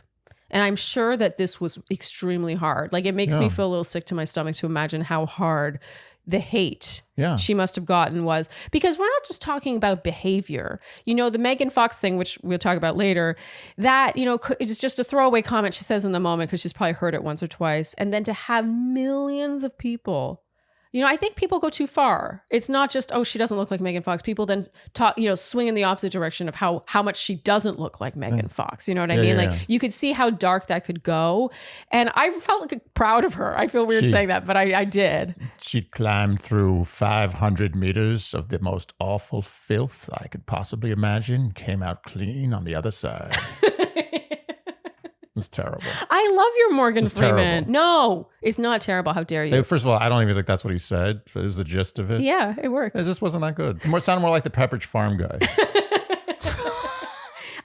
And I'm sure that this was extremely hard. Like, it makes me feel a little sick to my stomach to imagine how hard the hate she must have gotten was, because we're not just talking about behavior. You know, the Megan Fox thing, which we'll talk about later, that, you know, it's just a throwaway comment she says in the moment because she's probably heard it once or twice. And then to have millions of people, you know, I think people go too far. It's not just, oh, she doesn't look like Megan Fox. People then talk, you know, swing in the opposite direction of how much she doesn't look like Megan Fox. You know what I mean? Like, you could see how dark that could go. And I felt like proud of her. I feel weird saying that, but I did. She climbed through 500 meters of the most awful filth I could possibly imagine, came out clean on the other side. It's terrible. I love your Morgan Freeman. Terrible. No, it's not terrible. How dare you? First of all, I don't even think that's what he said. But it was the gist of it. Yeah, it worked. It just wasn't that good. It sounded more like the Pepperidge Farm guy.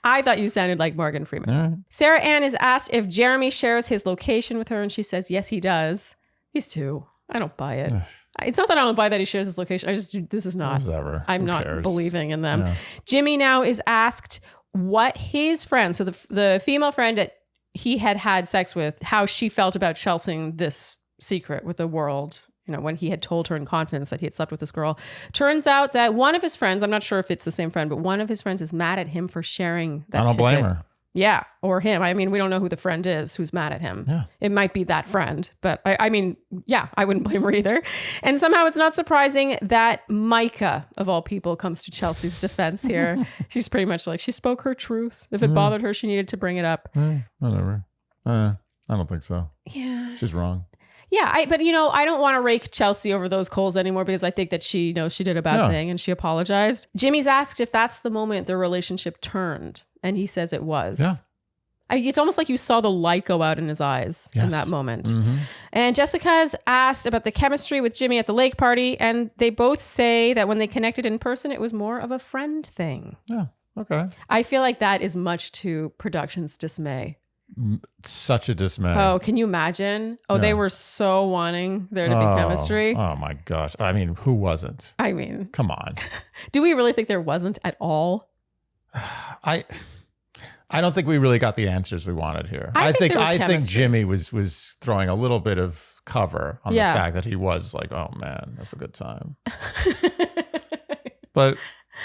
I thought you sounded like Morgan Freeman. Right. Sarah Ann is asked if Jeremy shares his location with her, and she says, yes, he does. He's 2. I don't buy it. It's not that I don't buy that he shares his location. This is not. Whatever. I'm not cares? Believing in them. Yeah. Jimmy now is asked what his friend, so the female friend that he had sex with, how she felt about Chelsea this secret with the world, you know, when he had told her in confidence that he had slept with this girl. Turns out that one of his friends, I'm not sure if it's the same friend, but one of his friends is mad at him for sharing that. I don't blame her. Yeah, or him. I mean, we don't know who the friend is who's mad at him. Yeah. It might be that friend, but I mean, yeah, I wouldn't blame her either. And somehow it's not surprising that Micah, of all people, comes to Chelsea's defense here. She's pretty much like, she spoke her truth. If it bothered her, she needed to bring it up. Whatever. I don't think so. Yeah. She's wrong. Yeah, but you know, I don't want to rake Chelsea over those coals anymore because I think that she knows she did a bad thing and she apologized. Jimmy's asked if that's the moment their relationship turned, and he says it was. Yeah. It's almost like you saw the light go out in his eyes in that moment. Mm-hmm. And Jessica's asked about the chemistry with Jimmy at the lake party, and they both say that when they connected in person, it was more of a friend thing. Yeah, okay. I feel like that is much to production's dismay. Such a dismay. Oh, can you imagine? Oh, they were so wanting there to be chemistry. Oh my gosh. I mean, who wasn't? I mean, come on. Do we really think there wasn't at all? I don't think we really got the answers we wanted here. I think Jimmy was throwing a little bit of cover on the fact that he was like, oh man, that's a good time. But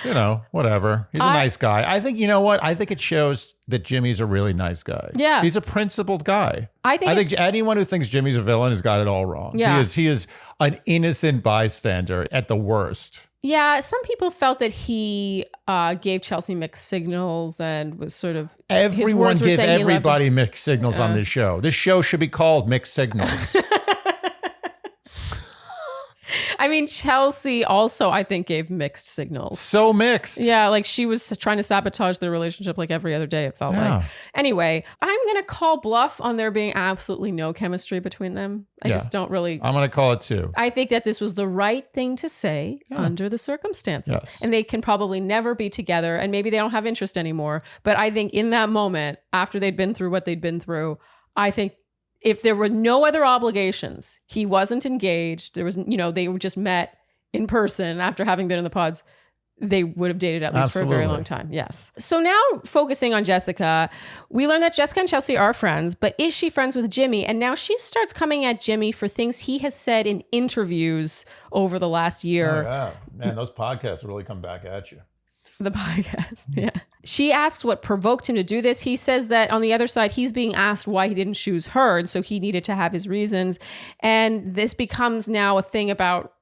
you know, whatever. He's a nice guy. I think, you know what? I think it shows that Jimmy's a really nice guy. Yeah. He's a principled guy. I think anyone who thinks Jimmy's a villain has got it all wrong. Yeah. He is an innocent bystander at the worst. Yeah, some people felt that he gave Chelsea mixed signals and was sort of... Everyone give everybody mixed signals on this show. This show should be called Mixed Signals. I mean, Chelsea also, I think, gave mixed signals. So mixed. Yeah, like she was trying to sabotage their relationship like every other day, it felt like. Anyway, I'm going to call bluff on there being absolutely no chemistry between them. I just don't really. I'm going to call it too. I think that this was the right thing to say under the circumstances. Yes. And they can probably never be together and maybe they don't have interest anymore. But I think in that moment, after they'd been through what they'd been through, I think if there were no other obligations, he wasn't engaged, there was, they were just met in person after having been in the pods, they would have dated at least for a very long time. Yes. So now focusing on Jessica, we learned that Jessica and Chelsea are friends, but is she friends with Jimmy? And now she starts coming at Jimmy for things he has said in interviews over the last year. Oh, yeah. Man, those podcasts really come back at you. The podcast, yeah. She asked what provoked him to do this. He says that on the other side, he's being asked why he didn't choose her. And so he needed to have his reasons. And this becomes now a thing about,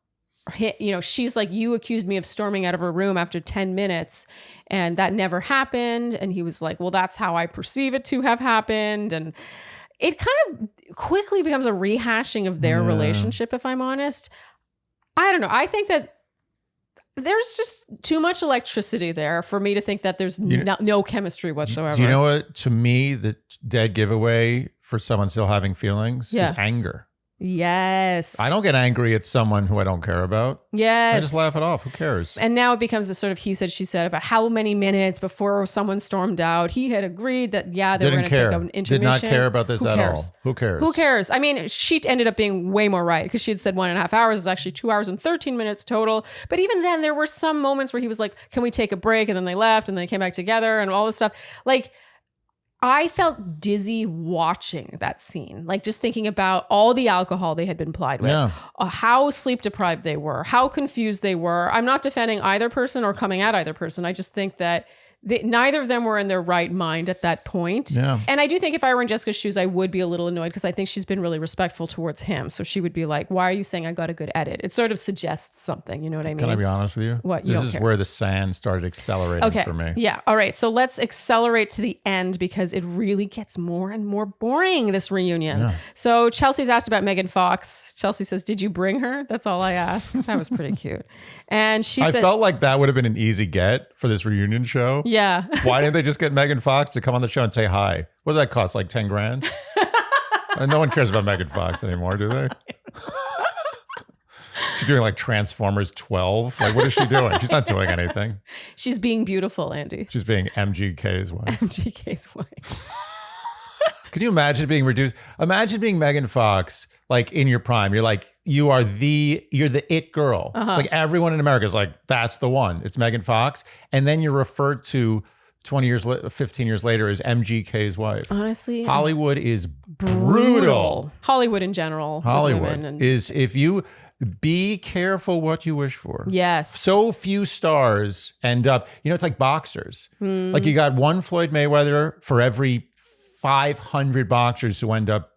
she's like, you accused me of storming out of her room after 10 minutes. And that never happened. And he was like, well, that's how I perceive it to have happened. And it kind of quickly becomes a rehashing of their relationship, if I'm honest. I don't know. I think that there's just too much electricity there for me to think that there's no chemistry whatsoever. Do you know what, to me, the dead giveaway for someone still having feelings is anger. Yes. I don't get angry at someone who I don't care about. Yes. I just laugh it off. Who cares? And now it becomes this sort of he said, she said about how many minutes before someone stormed out. He had agreed that, they were going to take an intermission. Did not care about this at all. Who cares? Who cares? I mean, she ended up being way more right because she had said 1.5 hours. It's actually 2 hours and 13 minutes total. But even then, there were some moments where he was like, can we take a break? And then they left and then they came back together and all this stuff. Like, I felt dizzy watching that scene, like just thinking about all the alcohol they had been plied with, how sleep deprived they were, how confused they were. I'm not defending either person or coming at either person. I just think that neither of them were in their right mind at that point. Yeah. And I do think if I were in Jessica's shoes, I would be a little annoyed because I think she's been really respectful towards him. So she would be like, why are you saying I got a good edit? It sort of suggests something. You know what I mean? Can I be honest with you? What? This is where the sand started accelerating for me. Yeah. All right. So let's accelerate to the end because it really gets more and more boring, this reunion. Yeah. So Chelsea's asked about Megan Fox. Chelsea says, did you bring her? That's all I asked. That was pretty cute. And she said, I felt like that would have been an easy get for this reunion show. Yeah. Why didn't they just get Megan Fox to come on the show and say hi? What does that cost? Like 10 grand? No one cares about Megan Fox anymore, do they? She's doing like Transformers 12. Like, what is she doing? She's not doing anything. She's being beautiful, Andy. She's being MGK's wife. MGK's wife. Can you imagine being reduced? Imagine being Megan Fox, like in your prime. You're like, you're the it girl. It's like everyone in America is like, that's the one. It's Megan Fox. And then you're referred to 15 years later as MGK's wife. Honestly, Hollywood is brutal. Hollywood in general. Hollywood is, if you be careful what you wish for. Yes. So few stars end up, it's like boxers. Like you got one Floyd Mayweather for every 500 boxers who end up,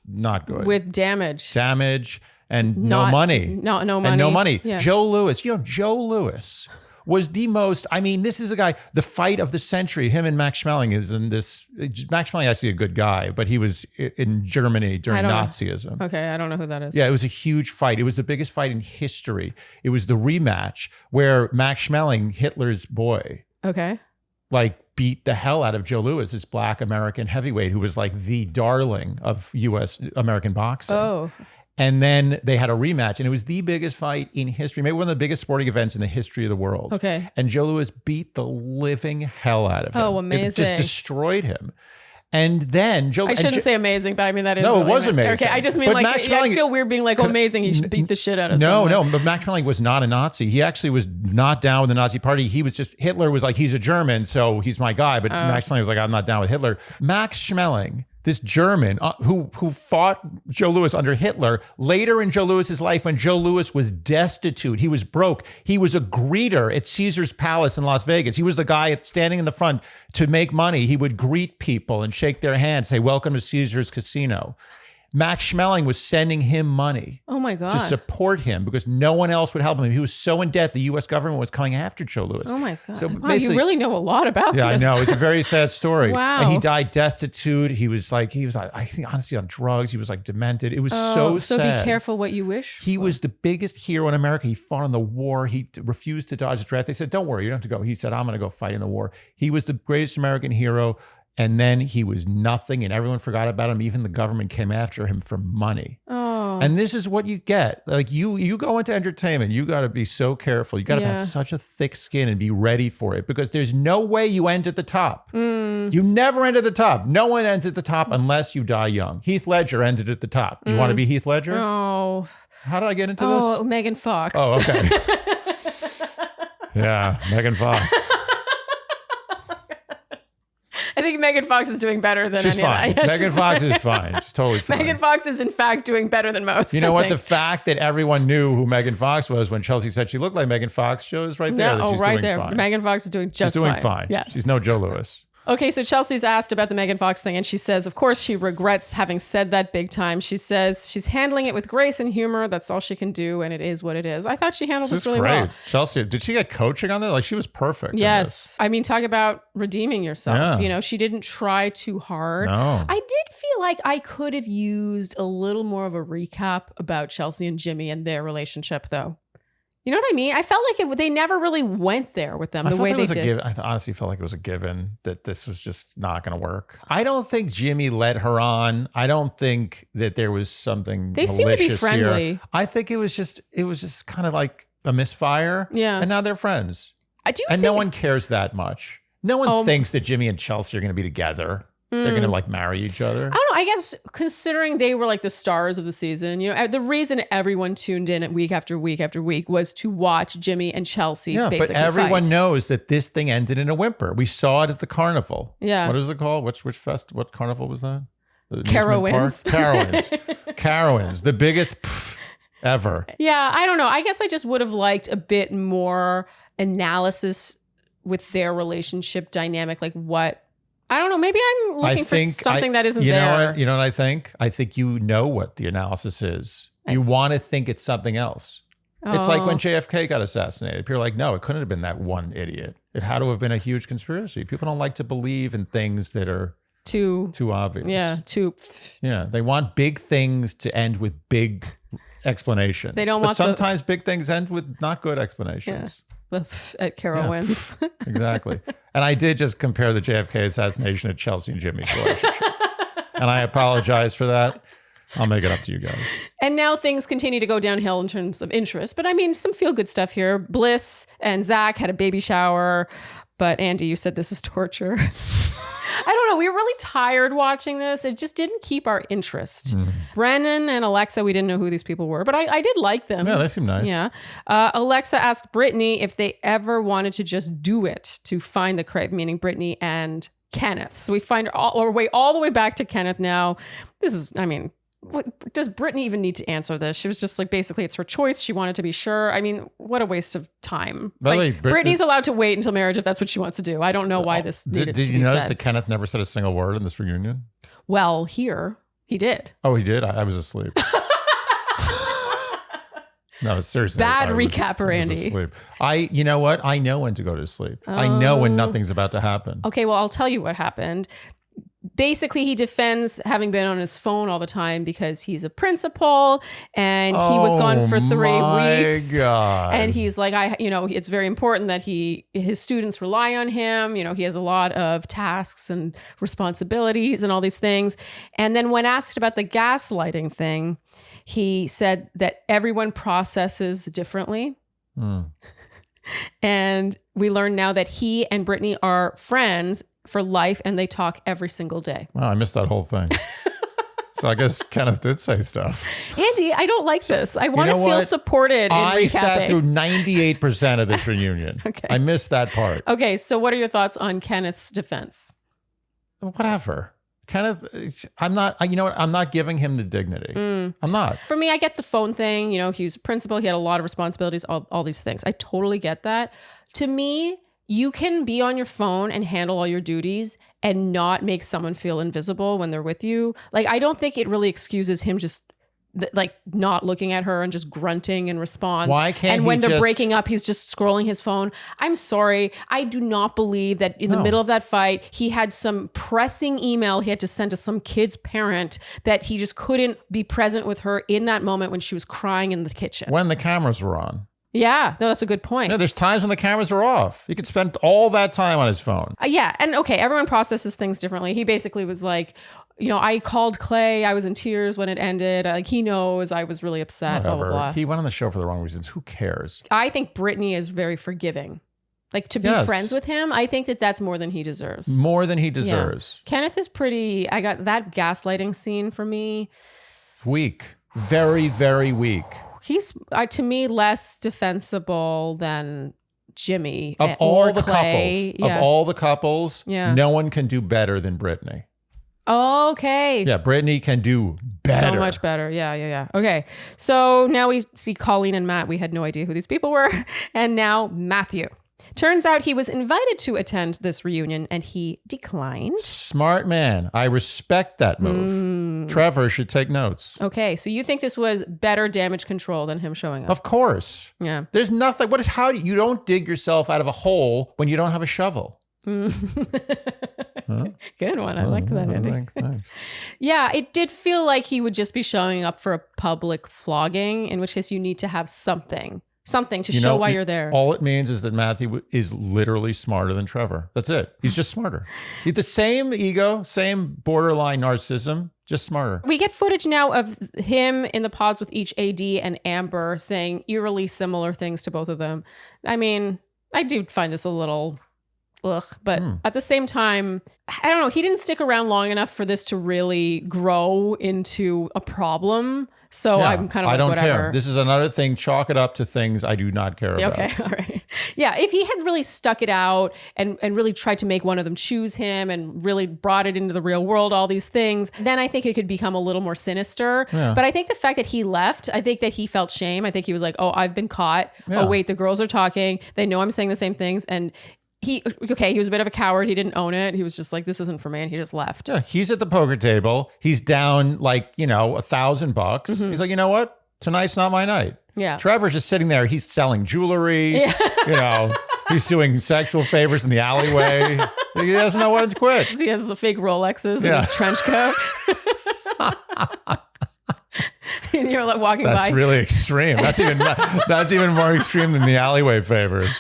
not good. With damage and no money. No money. And no money. Yeah. Joe Louis, Joe Louis was the most, this is a guy, the fight of the century, him and Max Schmeling is in this. Max Schmeling, actually a good guy, but he was in Germany during Nazism. Okay, I don't know who that is. Yeah, it was a huge fight. It was the biggest fight in history. It was the rematch where Max Schmeling, Hitler's boy, beat the hell out of Joe Louis, this black American heavyweight who was like the darling of U.S. American boxing. Oh. And then they had a rematch, and it was the biggest fight in history, maybe one of the biggest sporting events in the history of the world. Okay. And Joe Louis beat the living hell out of him. Oh, amazing. It just destroyed him. And then I shouldn't say amazing, but that is. No, really it was amazing. Okay, I just mean I feel weird being like amazing. He should beat the shit out of someone. No, but Max Schmeling was not a Nazi. He actually was not down with the Nazi party. He was just, Hitler was like, he's a German, so he's my guy. But Max Schmeling was like, I'm not down with Hitler. Max Schmeling, this German who fought Joe Louis under Hitler, later in Joe Louis's life, when Joe Louis was destitute, he was broke. He was a greeter at Caesar's Palace in Las Vegas. He was the guy standing in the front to make money. He would greet people and shake their hands, say, welcome to Caesar's Casino. Max Schmeling was sending him money. Oh my God. To support him because no one else would help him. He was so in debt, the U.S. government was coming after Joe Louis. Oh my God. So wow, you really know a lot about yeah, this. I know. It's a very sad story. Wow. And he died destitute. He was I think honestly on drugs. He was like demented. It was so sad. So be careful what you wish He for. was the biggest hero in America. He fought in the war. He refused to dodge the draft. They said, don't worry, you don't have to go. He said, I'm going to go fight in the war. He was the greatest American hero. And then he was nothing and everyone forgot about him. Even the government came after him for money. Oh. And this is what you get. Like you go into entertainment, you got to be so careful. You got to have such a thick skin and be ready for it because there's no way you end at the top. You never end at the top. No one ends at the top unless you die young. Heath Ledger ended at the top. Do you want to be Heath Ledger? Oh. How did I get into this? Oh, Megan Fox. Oh, okay. Yeah, Megan Fox. I think Megan Fox is doing better than She's fine. Megan Fox is fine. She's totally fine. Megan Fox is in fact doing better than most. You know I what? think. The fact that everyone knew who Megan Fox was when Chelsea said she looked like Megan Fox shows right there that she's right doing there. fine. Megan Fox is doing just fine. She's doing fine. Yes. She's no Joe Louis. Okay, so Chelsea's asked about the Megan Fox thing, and she says, of course, she regrets having said that big time. She says she's handling it with grace and humor. That's all she can do, and it is what it is. I thought she handled this really well. Chelsea, did she get coaching on that? Like, she was perfect. Yes. I mean, talk about redeeming yourself. Yeah. You know, she didn't try too hard. No. I did feel like I could have used a little more of a recap about Chelsea and Jimmy and their relationship, though. You know what I mean? I felt like they never really went there with them the way they did. I honestly felt like it was a given that this was just not going to work. I don't think Jimmy led her on. I don't think that there was something They seem to be friendly. Here. I think it was just kind of like a misfire. Yeah. And now they're friends. I do and think no one cares that much. No one thinks that Jimmy and Chelsea are going to be together. They're going to like marry each other. I don't know. I guess considering they were like the stars of the season, you know, the reason everyone tuned in week after week after week was to watch Jimmy and Chelsea. Yeah, basically but everyone fight. knows that this thing ended in a whimper. We saw it at the carnival. Yeah. What is it called? What carnival was that? Carowinds. Carowinds. The biggest ever. Yeah, I don't know. I guess I just would have liked a bit more analysis with their relationship dynamic. Like what? I don't know. Maybe I'm looking for something that isn't there. You know what I think? I think you know what the analysis is. You want to think it's something else. It's like when JFK got assassinated. People are like, no, it couldn't have been that one idiot. It had to have been a huge conspiracy. People don't like to believe in things that are too obvious. Yeah, Yeah, they want big things to end with big explanations. They don't want sometimes big things end with not good explanations. Yeah. At Carowinds. Yeah, exactly. And I did just compare the JFK assassination to Chelsea and Jimmy's relationship. And I apologize for that. I'll make it up to you guys. And now things continue to go downhill in terms of interest. But I mean, some feel-good stuff here. Bliss and Zach had a baby shower. But Andy, you said this is torture. I don't know. We were really tired watching this. It just didn't keep our interest. Brennan and Alexa, we didn't know who these people were, but I did like them. Yeah, they seem nice. Yeah. Alexa asked Brittany if they ever wanted to just do it to find the crave, meaning Brittany and Kenneth. So we find our way all the way back to Kenneth now. This is, I mean, what, does Brittany even need to answer this? She was just like, basically, it's her choice. She wanted to be sure. I mean, what a waste of time. By the way, Brittany's allowed to wait until marriage if that's what she wants to do. I don't know why this needed to be said. Did you notice that Kenneth never said a single word in this reunion? Well, here, he did. Oh, he did? I was asleep. No, seriously. Bad recapper, Andy. Asleep. You know what? I know when to go to sleep. I know when nothing's about to happen. Okay, well, I'll tell you what happened. Basically, he defends having been on his phone all the time because he's a principal and he was gone for 3 weeks. God. And he's like, it's very important that his students rely on him. You know, he has a lot of tasks and responsibilities and all these things. And then when asked about the gaslighting thing, he said that everyone processes differently. And we learn now that he and Brittany are friends for life and they talk every single day. Wow, I missed that whole thing. So I guess Kenneth did say stuff. Andy, I don't like this. I want to feel supported in I recapping. sat through 98% of this reunion. Okay. I missed that part. Okay, so what are your thoughts on Kenneth's defense? Whatever. Kenneth, I'm not, you know what? I'm not giving him the dignity. I'm not. For me, I get the phone thing. You know, he was a principal. He had a lot of responsibilities, all these things. I totally get that. To me, you can be on your phone and handle all your duties and not make someone feel invisible when they're with you. Like, I don't think it really excuses him just like not looking at her and just grunting in response. Why can't And when he they're just breaking up, he's just scrolling his phone. I'm sorry. I do not believe that in the middle of that fight, he had some pressing email he had to send to some kid's parent that he just couldn't be present with her in that moment when she was crying in the kitchen. When the cameras were on. Yeah, no, that's a good point. No, there's times when the cameras are off. He could spend all that time on his phone. Yeah. And okay, everyone processes things differently. He basically was like, you know, I called Clay. I was in tears when it ended. Like, he knows I was really upset, blah, blah, blah. He went on the show for the wrong reasons. Who cares? I think Brittany is very forgiving. Like, to be friends with him, I think that that's more than he deserves. More than he deserves. Yeah. Kenneth is pretty, I got that gaslighting scene for me. Weak. Very, very weak. He's, to me, less defensible than Jimmy of all the Clay. couples. Of all the couples, yeah. No one can do better than Brittany. Okay. Yeah, Brittany can do better. So much better. Yeah. Okay. So now we see Colleen and Matt. We had no idea who these people were. And now Matthew. Turns out he was invited to attend this reunion and he declined. Smart man. I respect that move. Trevor should take notes. Okay. So you think this was better damage control than him showing up? Of course. Yeah. There's nothing. You don't dig yourself out of a hole when you don't have a shovel. Huh? Good one. I liked that ending. Thanks. Yeah, it did feel like he would just be showing up for a public flogging, in which case you need to have something to show why you're there. All it means is that Matthew is literally smarter than Trevor. That's it. He's just smarter. He's the same ego, same borderline narcissism, just smarter. We get footage now of him in the pods with each AD and Amber saying eerily similar things to both of them. I mean, I do find this a little... but at the same time, I don't know. He didn't stick around long enough for this to really grow into a problem. So yeah, I'm kind of like, I don't whatever. care. This is another thing. Chalk it up to things I do not care about. Okay, all right. Yeah, if he had really stuck it out and really tried to make one of them choose him and really brought it into the real world, all these things, then I think it could become a little more sinister. Yeah. But I think the fact that he left, I think that he felt shame. I think he was like, oh, I've been caught. Yeah. Oh, wait, the girls are talking. They know I'm saying the same things. And he was a bit of a coward. He didn't own it. He was just like, this isn't for me. And he just left. Yeah, he's at the poker table. He's down like, $1,000 bucks. Mm-hmm. He's like, you know what? Tonight's not my night. Yeah. Trevor's just sitting there. He's selling jewelry. Yeah. He's doing sexual favors in the alleyway. He doesn't know when to quit. He has the fake Rolexes in his trench coat. And you're like walking by. That's really extreme. That's even more extreme than the alleyway favors.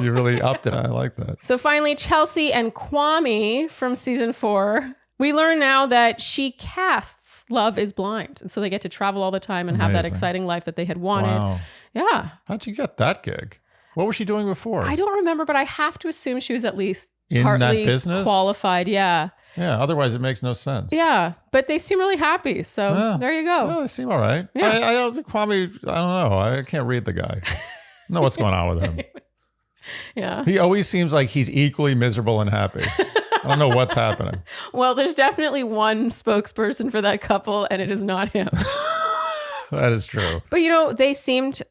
You really upped it. I like that. So finally, Chelsea and Kwame from season 4. We learn now that she casts Love is Blind. And so they get to travel all the time and have that exciting life that they had wanted. Wow. Yeah. How'd you get that gig? What was she doing before? I don't remember, but I have to assume she was at least in partly that business? Qualified. Yeah. Yeah. Otherwise, it makes no sense. Yeah. But they seem really happy. So there you go. Yeah, they seem all right. Yeah. Kwame, I don't know. I can't read the guy. I don't know what's going on with him. Yeah. He always seems like he's equally miserable and happy. I don't know what's happening. Well, there's definitely one spokesperson for that couple, and it is not him. That is true. But they seemed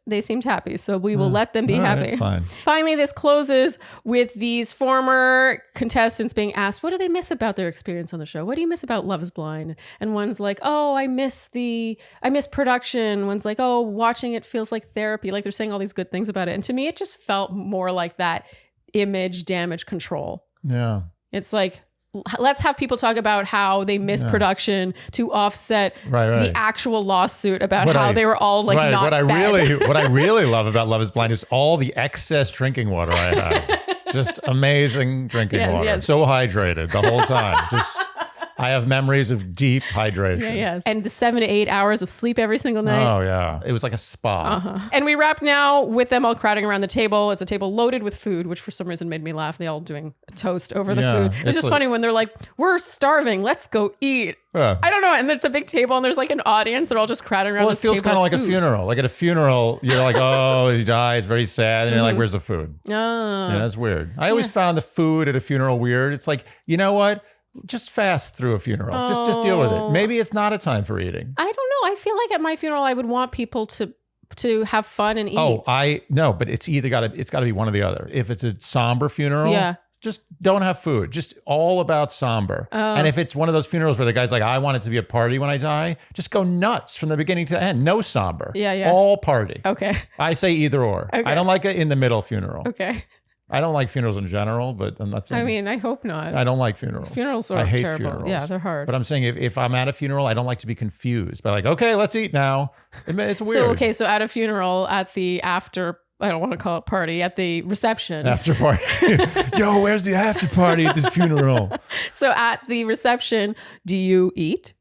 happy, so we will let them be happy. Fine. Finally, this closes with these former contestants being asked, what do they miss about their experience on the show? What do you miss about Love is Blind? And one's like, oh, I miss production. One's like, oh, watching it feels like therapy. Like they're saying all these good things about it. And to me, it just felt more like that image damage control. Yeah. It's like, let's have people talk about how they missed production to offset the actual lawsuit about they were all like not fed. What I really love about Love is Blind is all the excess drinking water I had. Just amazing drinking water. Yes. So hydrated the whole time. I have memories of deep hydration. Yeah, yes. And the 7 to 8 hours of sleep every single night. Oh, yeah. It was like a spa. Uh-huh. And we wrap now with them all crowding around the table. It's a table loaded with food, which for some reason made me laugh. They all doing a toast over the food. It's just funny when they're like, we're starving. Let's go eat. Yeah. I don't know. And it's a big table and there's like an audience. They're all just crowding around this table. Well, it feels kind of like a funeral. Like at a funeral, you're like, oh, he died. It's very sad. And you're like, where's the food? Oh. Yeah, that's weird. I always found the food at a funeral weird. It's like, you know what? Just fast through a funeral. Just deal with it. Maybe it's not a time for eating. I don't know. I feel like at my funeral, I would want people to to have fun and eat. No, but it's got to be one or the other. If it's a somber funeral, just don't have food. Just all about somber. And if it's one of those funerals where the guy's like, I want it to be a party when I die, just go nuts from the beginning to the end. No somber. Yeah. All party. Okay. I say either or. Okay. I don't like it in the middle funeral. Okay. I don't like funerals in general, but I'm not saying. I mean, I hope not. I don't like funerals. Funerals are I hate terrible. funerals. Yeah, they're hard. But I'm saying if I'm at a funeral, I don't like to be confused by like, okay, let's eat now. It's weird. So at a funeral, at the after, I don't want to call it party, at the reception. After party. Yo, where's the after party at this funeral? So at the reception, do you eat?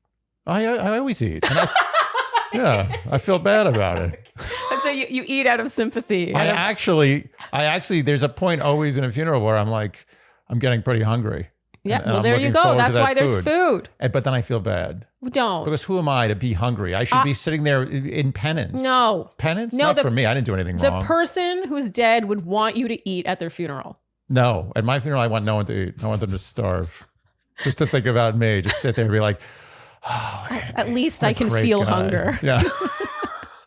I always eat. And I feel bad about it. So you eat out of sympathy. I actually, there's a point always in a funeral where I'm like, I'm getting pretty hungry. Yeah, and well, I'm there you looking go. forward That's to that why there's food. But then I feel bad. Don't. Because who am I to be hungry? I should be sitting there in penance. No. Penance? No, Not for me. I didn't do anything wrong. The person who's dead would want you to eat at their funeral. No. At my funeral, I want no one to eat. I want them to starve. Just to think about me. Just sit there and be like, oh, Andy, at least I can feel hunger. Yeah.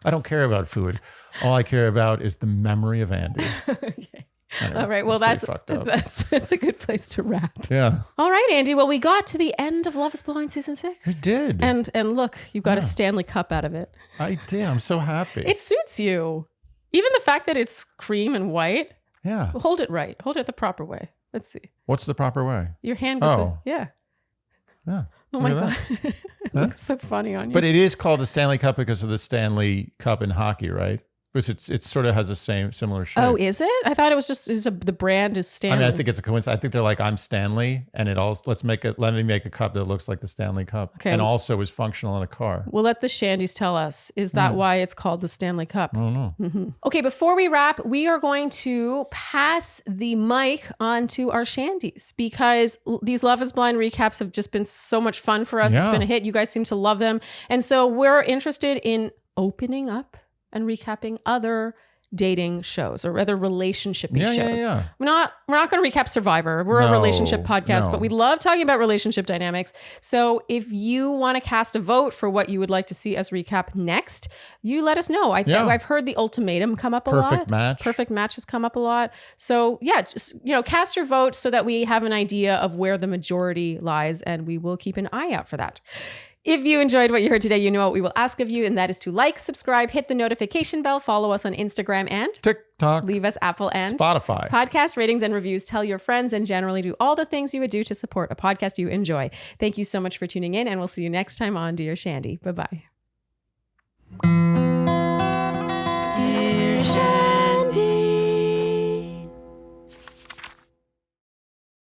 I don't care about food. All I care about is the memory of Andy. Okay. Anyway, all right. Well, that's a good place to wrap. Yeah. All right, Andy. Well, we got to the end of Love Is Blind season 6. We did. And look, you got a Stanley Cup out of it. I did. I'm so happy. It suits you. Even the fact that it's cream and white. Yeah. Hold it right. Hold it the proper way. Let's see. What's the proper way? Your hand was Yeah. Oh my God. It looks so funny on you. But it is called the Stanley Cup because of the Stanley Cup in hockey, right? Because it sort of has the similar shape. Oh, is it? I thought it was just the brand is Stanley. I mean, I think it's a coincidence. I think they're like, I'm Stanley, and it also let me make a cup that looks like the Stanley Cup, and also is functional in a car. We'll let the Shandies tell us. Is that why it's called the Stanley Cup? I don't know. Mm-hmm. Okay, before we wrap, we are going to pass the mic on to our Shandies because these Love Is Blind recaps have just been so much fun for us. Yeah. It's been a hit. You guys seem to love them, and so we're interested in opening up and recapping other dating shows or other relationship-y shows. Yeah. We're not going to recap Survivor. We're a relationship podcast, but we love talking about relationship dynamics. So if you want to cast a vote for what you would like to see us recap next, you let us know. I've heard the ultimatum come up a lot. Perfect match has come up a lot. So yeah, just cast your vote so that we have an idea of where the majority lies, and we will keep an eye out for that. If you enjoyed what you heard today, you know what we will ask of you, and that is to like, subscribe, hit the notification bell, follow us on Instagram and TikTok, leave us Apple and Spotify podcast ratings and reviews, tell your friends, and generally do all the things you would do to support a podcast you enjoy. Thank you so much for tuning in, and we'll see you next time on Dear Shandy. Bye-bye.